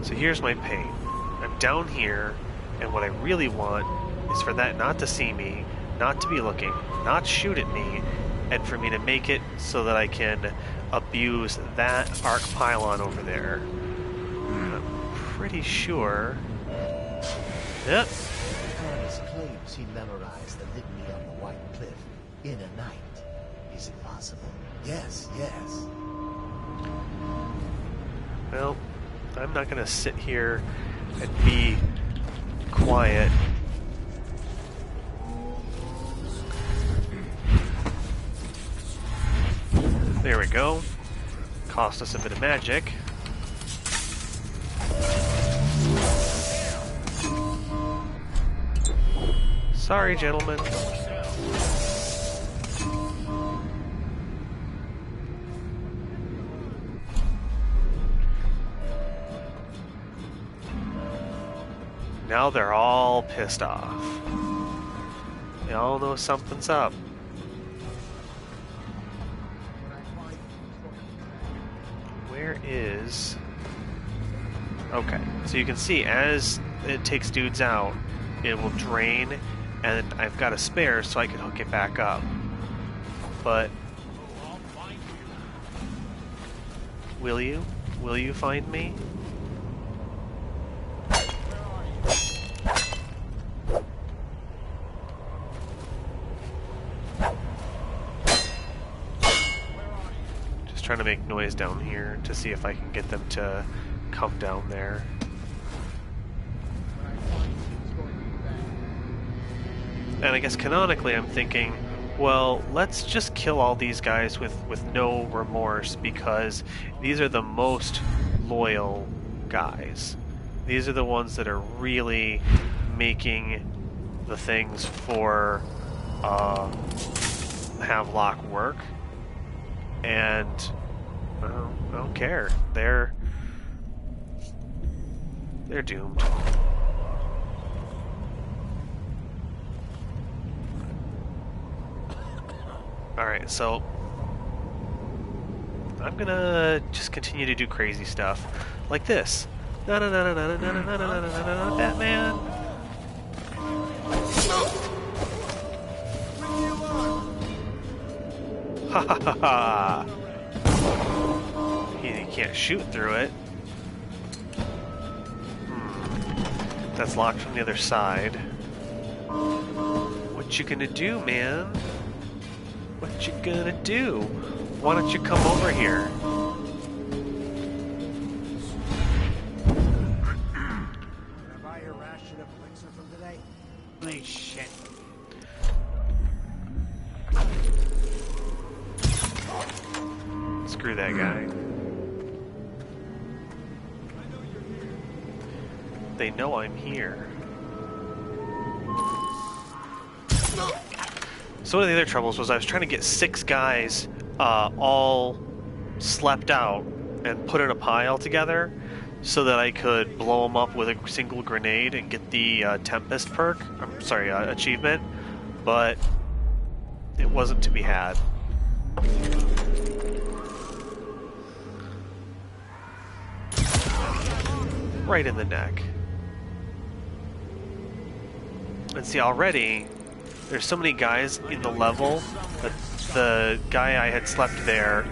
So here's my pain. I'm down here, and what I really want is for that not to see me, not to be looking, not shoot at me, and for me to make it so that I can abuse that arc pylon over there. And I'm pretty sure... Yep. Harris claims he memorized the litany on the White Cliff in a night. Is it possible? Yes, yes. Well, I'm not gonna sit here and be quiet. There we go. Cost us a bit of magic. Sorry, gentlemen. Now they're all pissed off. They all know something's up. Where is... Okay, so you can see as it takes dudes out, it will drain, and I've got a spare so I can hook it back up. But... Will you? Will you find me? Trying to make noise down here to see if I can get them to come down there. And I guess canonically I'm thinking, well, let's just kill all these guys with no remorse, because these are the most loyal guys. These are the ones that are really making the things for Havelock work. And I don't care. They're doomed. Alright, so I'm gonna just continue to do crazy stuff like this. Batman. Ha ha ha ha! He can't shoot through it. That's locked from the other side. What you gonna do, man? What you gonna do? Why don't you come over here? Can I buy your ration of elixir from today? Holy shit. Screw that guy. They know I'm here. So one of the other troubles was I was trying to get 6 guys all slept out and put in a pile together so that I could blow them up with a single grenade and get the Tempest perk, I'm sorry, achievement, but it wasn't to be had. Right in the neck. And see, already there's so many guys in the level that the guy I had slept there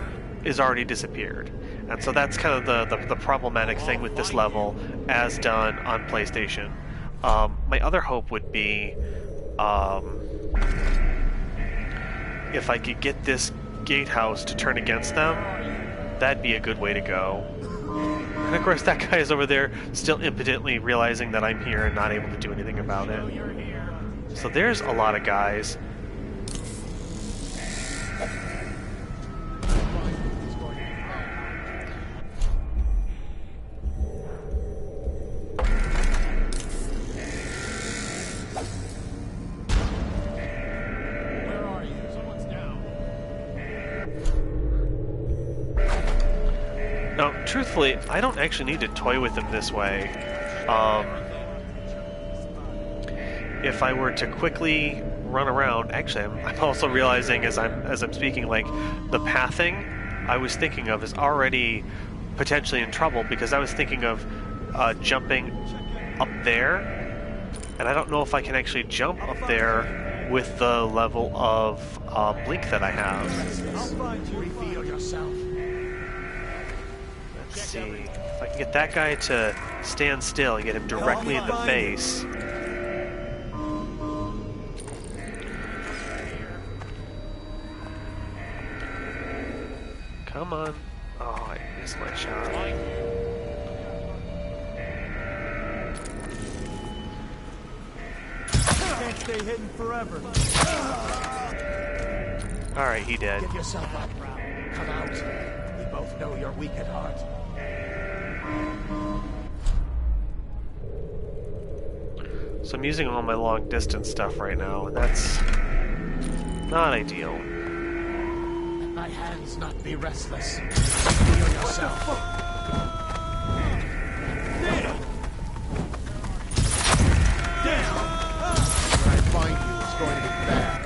is already disappeared. And so that's kind of the problematic thing with this level as done on PlayStation. My other hope would be if I could get this gatehouse to turn against them, that'd be a good way to go. And of course, that guy is over there still impotently realizing that I'm here and not able to do anything about it. So there's a lot of guys. Now, truthfully, I don't actually need to toy with him this way. If I were to quickly run around, actually, I'm also realizing as I'm speaking, like the pathing I was thinking of is already potentially in trouble because I was thinking of jumping up there, and I don't know if I can actually jump up there with the level of blink that I have. Let's see if I can get that guy to stand still and get him directly in the face. Come on. Oh, I missed my shot. Can't stay hidden forever. Alright, he did. Get yourself up. Come out. We both know you're weak at heart. So I'm using all my long distance stuff right now, and that's not ideal. Let my hands not be restless. Feel yourself. Damn! When I find you, it's going to be bad.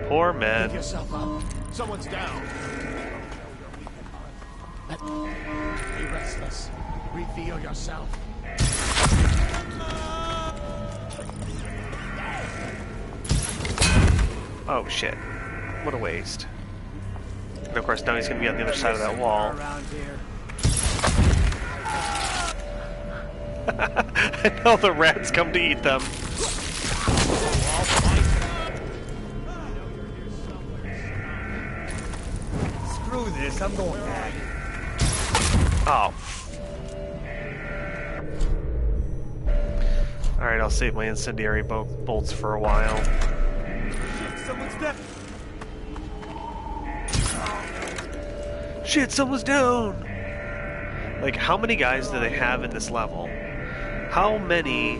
Poor man. Pick yourself up. Someone's down. Let be restless. Reveal yourself. Oh shit. What a waste. And of course now he's gonna be on the other side of that wall. And all the rats come to eat them. Screw this, I'm going back. Oh. Alright, I'll save my incendiary bolts for a while. Someone's dead. Shit, someone's down! Like, how many guys do they have in this level? How many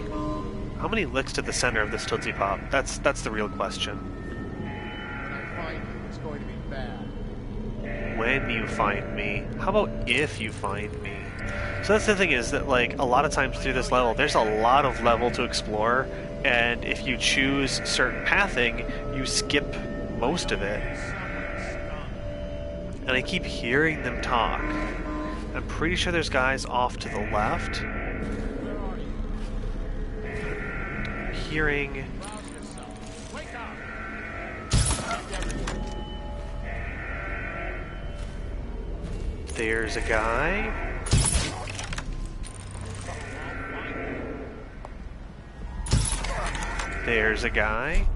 licks to the center of this Tootsie Pop? That's the real question. When I find you, it's going to be bad. When you find me. How about if you find me? So that's the thing, is that like a lot of times through this level there's a lot of level to explore, and if you choose certain pathing you skip most of it. And I keep hearing them talk. I'm pretty sure there's guys off to the left. I'm hearing... There's a guy. There's a guy.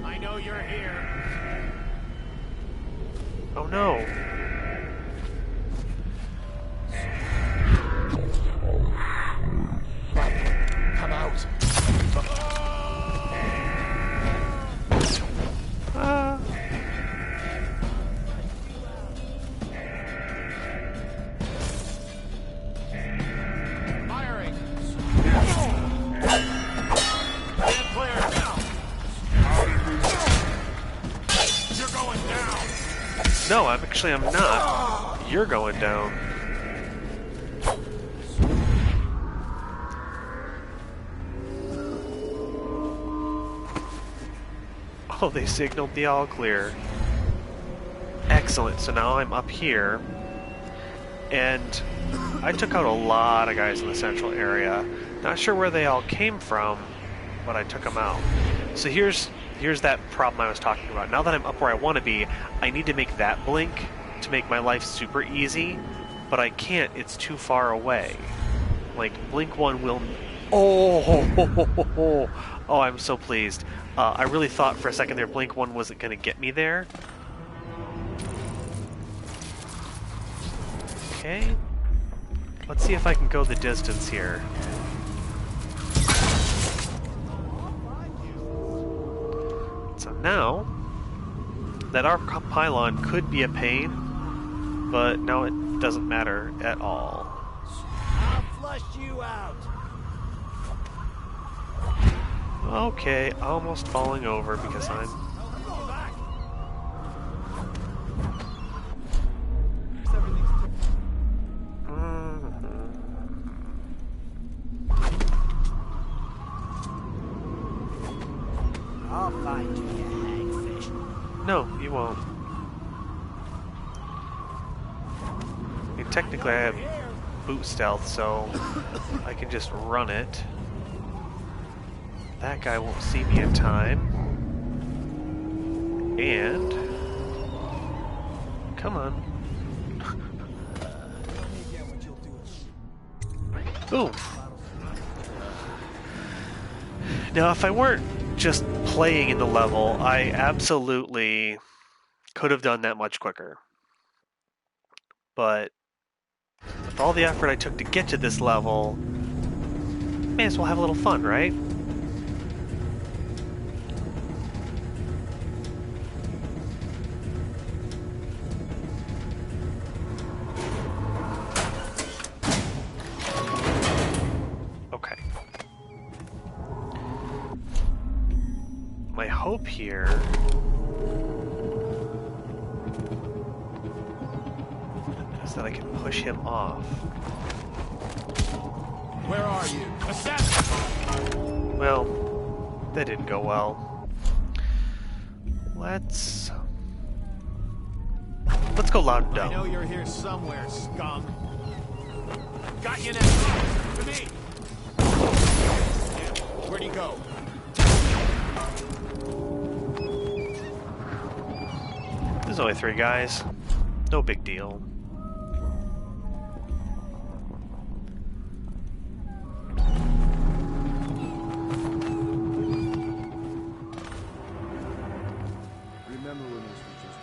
I know you're here. Oh no. Come out. Firing! Stand clear now. You're going down. No, I'm not. You're going down. Oh, they signaled the all clear. Excellent, so now I'm up here. And I took out a lot of guys in the central area. Not sure where they all came from, but I took them out. So here's that problem I was talking about. Now that I'm up where I want to be, I need to make that blink to make my life super easy, but I can't, it's too far away. Like, blink 1 will Oh, oh, I'm so pleased. I really thought for a second there Blink 1 wasn't going to get me there. Okay. Let's see if I can go the distance here. So now, that our pylon could be a pain, but now it doesn't matter at all. I'll flush you out. Okay, almost falling over because I'm... I'll find you, you hagfish. No, you won't. I mean, technically I have boot stealth, so I can just run it. That guy won't see me in time. And... Come on. Boom. Now, if I weren't just playing in the level, I absolutely could have done that much quicker. But with all the effort I took to get to this level, may as well have a little fun, right? Okay. My hope here is that I can push him off. Where are you? Assassin! Well, that didn't go well. Let's go loud and I know dumb. you're here somewhere, scum. Got you now. To me. Yeah, where'd he go? There's only 3 guys. No big deal. Remember when this was just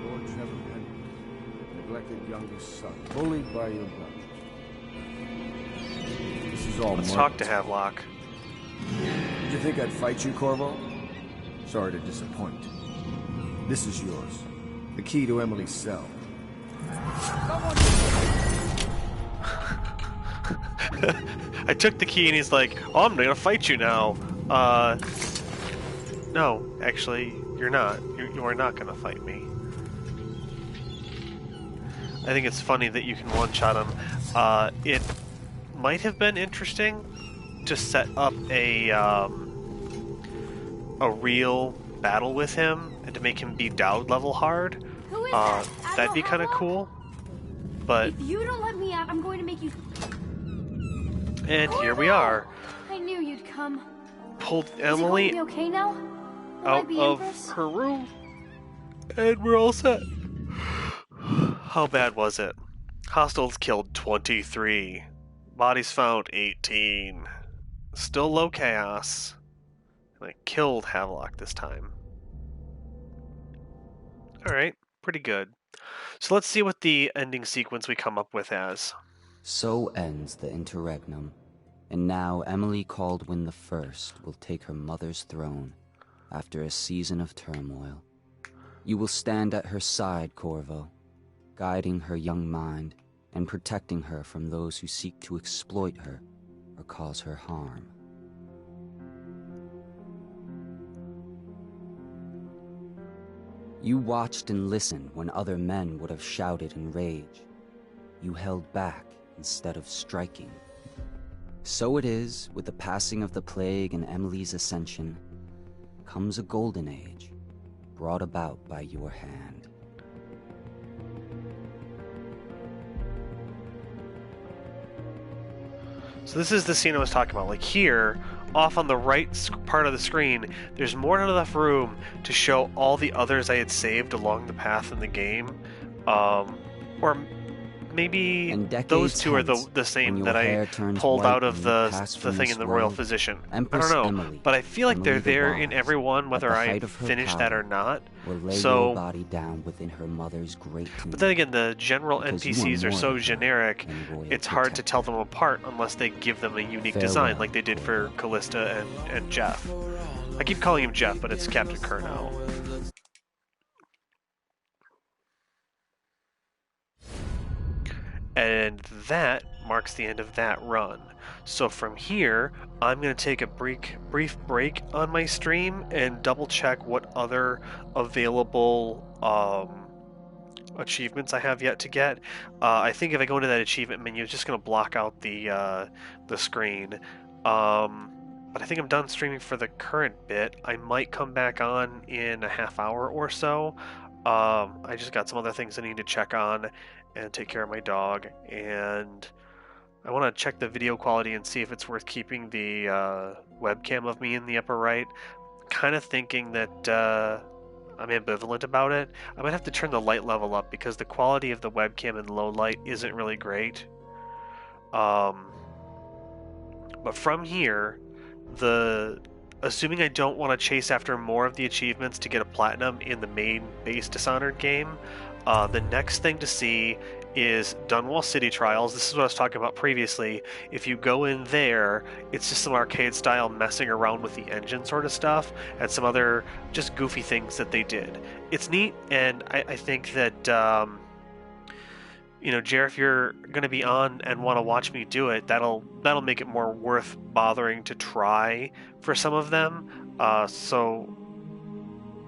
Lord Trevor Pendleton, neglected youngest son, bullied by your brothers. This is all Let's Mark. talk to Havelock. Did you think I'd fight you, Corvo? Sorry to disappoint. This is yours. The key to Emily's cell. I took the key and he's like, "Oh, I'm gonna fight you now." No, actually, you're not. You are not gonna fight me. I think it's funny that you can one-shot him. It might have been interesting to set up a real battle with him and to make him be Dowd level hard. Who is that? That'd be kind of cool. But If you don't let me out, I'm going to make you... and here we are. I knew you'd come. Pulled Is Emily it going to be okay now? Will I out be of Empress? her room, and we're all set. How bad was it? Hostiles killed 23. Bodies found 18. Still low chaos. And I killed Havelock this time. Alright, pretty good. So let's see what the ending sequence we come up with as. So ends the interregnum, and now Emily Caldwin the First will take her mother's throne after a season of turmoil. You will stand at her side, Corvo, guiding her young mind and protecting her from those who seek to exploit her or cause her harm. You watched and listened when other men would have shouted in rage. You held back instead of striking. So it is, with the passing of the plague and Emily's ascension, comes a golden age, brought about by your hand. So this is the scene I was talking about. Like here, off on the right part of the screen, there's more than enough room to show all the others I had saved along the path in the game. or maybe And those decades two are hence, the when same your that I hair turns pulled white out of and you the pass the from thing this in the Royal world, Physician. I Empress don't know, Emily, but I feel like Emily they're the there in Wise, every one, at whether the I height of her finish that or power, not. will lay So, your body down within her mother's great tomb. but then again, the general Because you are NPCs are more so than generic, royal it's hard to tell protector. them apart unless they give them a unique Farewell, design, like they did for Callista and Jeff. I keep calling him Jeff, but it's Captain Kerr now. And that marks the end of that run. So from here, I'm going to take a brief break on my stream and double check what other available achievements I have yet to get. I think if I go into that achievement menu, it's just going to block out the screen. But I think I'm done streaming for the current bit. I might come back on in a half hour or so. I just got some other things I need to check on and take care of my dog, and I want to check the video quality and see if it's worth keeping the webcam of me in the upper right. Kind of thinking that I'm ambivalent about it. I might have to turn the light level up because the quality of the webcam in low light isn't really great. But from here, assuming I don't want to chase after more of the achievements to get a platinum in the main base Dishonored game, the next thing to see is Dunwall City Trials. This is what I was talking about previously. If you go in there, it's just some arcade style messing around with the engine sort of stuff and some other just goofy things that they did. It's neat, and I think that Jer, if you're going to be on and want to watch me do it, that'll make it more worth bothering to try for some of them. So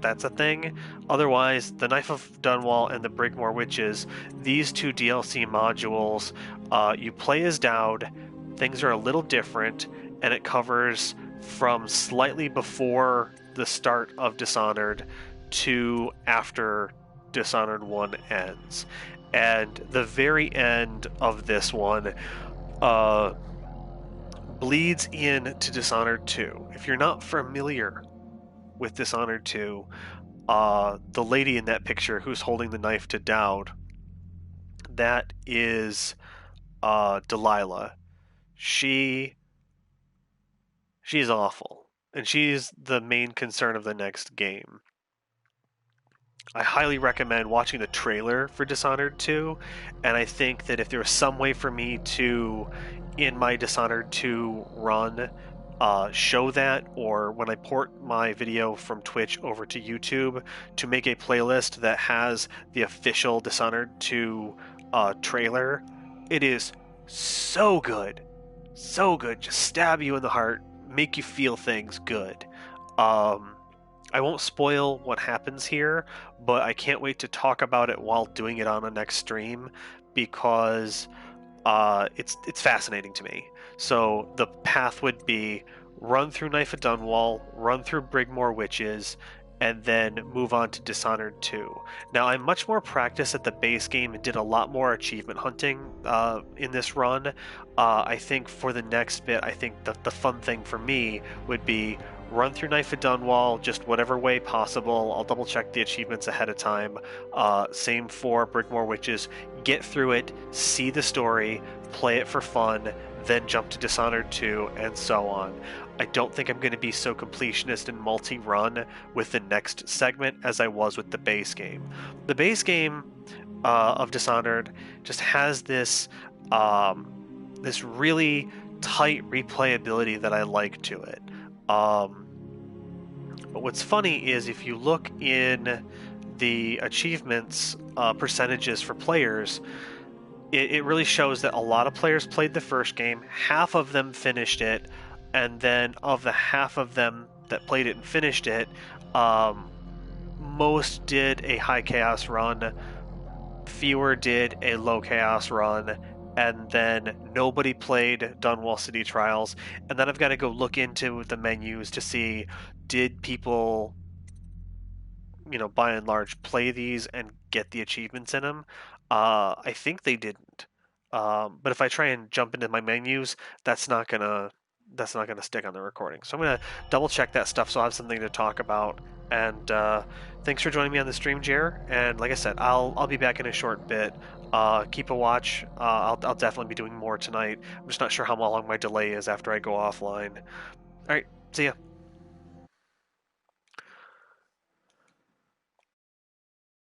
that's a thing. Otherwise, the Knife of Dunwall and the Brigmore Witches, these two DLC modules, you play as Dowd, things are a little different, and it covers from slightly before the start of Dishonored to after Dishonored 1 ends. And the very end of this one bleeds into Dishonored 2. If you're not familiar with Dishonored 2, the lady in that picture who's holding the knife to Dowd, that is Delilah. She's awful, and she's the main concern of the next game. I highly recommend watching the trailer for Dishonored 2, and I think that if there was some way for me to, in my Dishonored 2 run, show that, or when I port my video from Twitch over to YouTube, to make a playlist that has the official Dishonored 2 trailer, it is so good. So good. Just stab you in the heart, make you feel things good. I won't spoil what happens here, but I can't wait to talk about it while doing it on the next stream, because it's fascinating to me. So the path would be run through Knife of Dunwall, run through Brigmore Witches, and then move on to Dishonored 2. Now, I'm much more practiced at the base game and did a lot more achievement hunting in this run. I think for the next bit, I think the fun thing for me would be run through Knife of Dunwall, just whatever way possible. I'll double check the achievements ahead of time. Same for Brigmore Witches. Get through it, see the story, play it for fun, then jump to Dishonored 2, and so on. I don't think I'm going to be so completionist and multi-run with the next segment as I was with the base game. The base game of Dishonored just has this this really tight replayability that I like to it. But what's funny is if you look in the achievements percentages for players, it really shows that a lot of players played the first game, half of them finished it, and then of the half of them that played it and finished it, most did a high chaos run, fewer did a low chaos run, and then nobody played Dunwall City Trials. And then I've got to go look into the menus to see, did people, by and large, play these and get the achievements in them? I think they didn't. But if I try and jump into my menus, that's not gonna that's not going to stick on the recording. So I'm going to double check that stuff so I have something to talk about. And thanks for joining me on the stream, Jer. And like I said, I'll be back in a short bit. Keep a watch. I'll definitely be doing more tonight. I'm just not sure how long my delay is after I go offline. All right, see ya.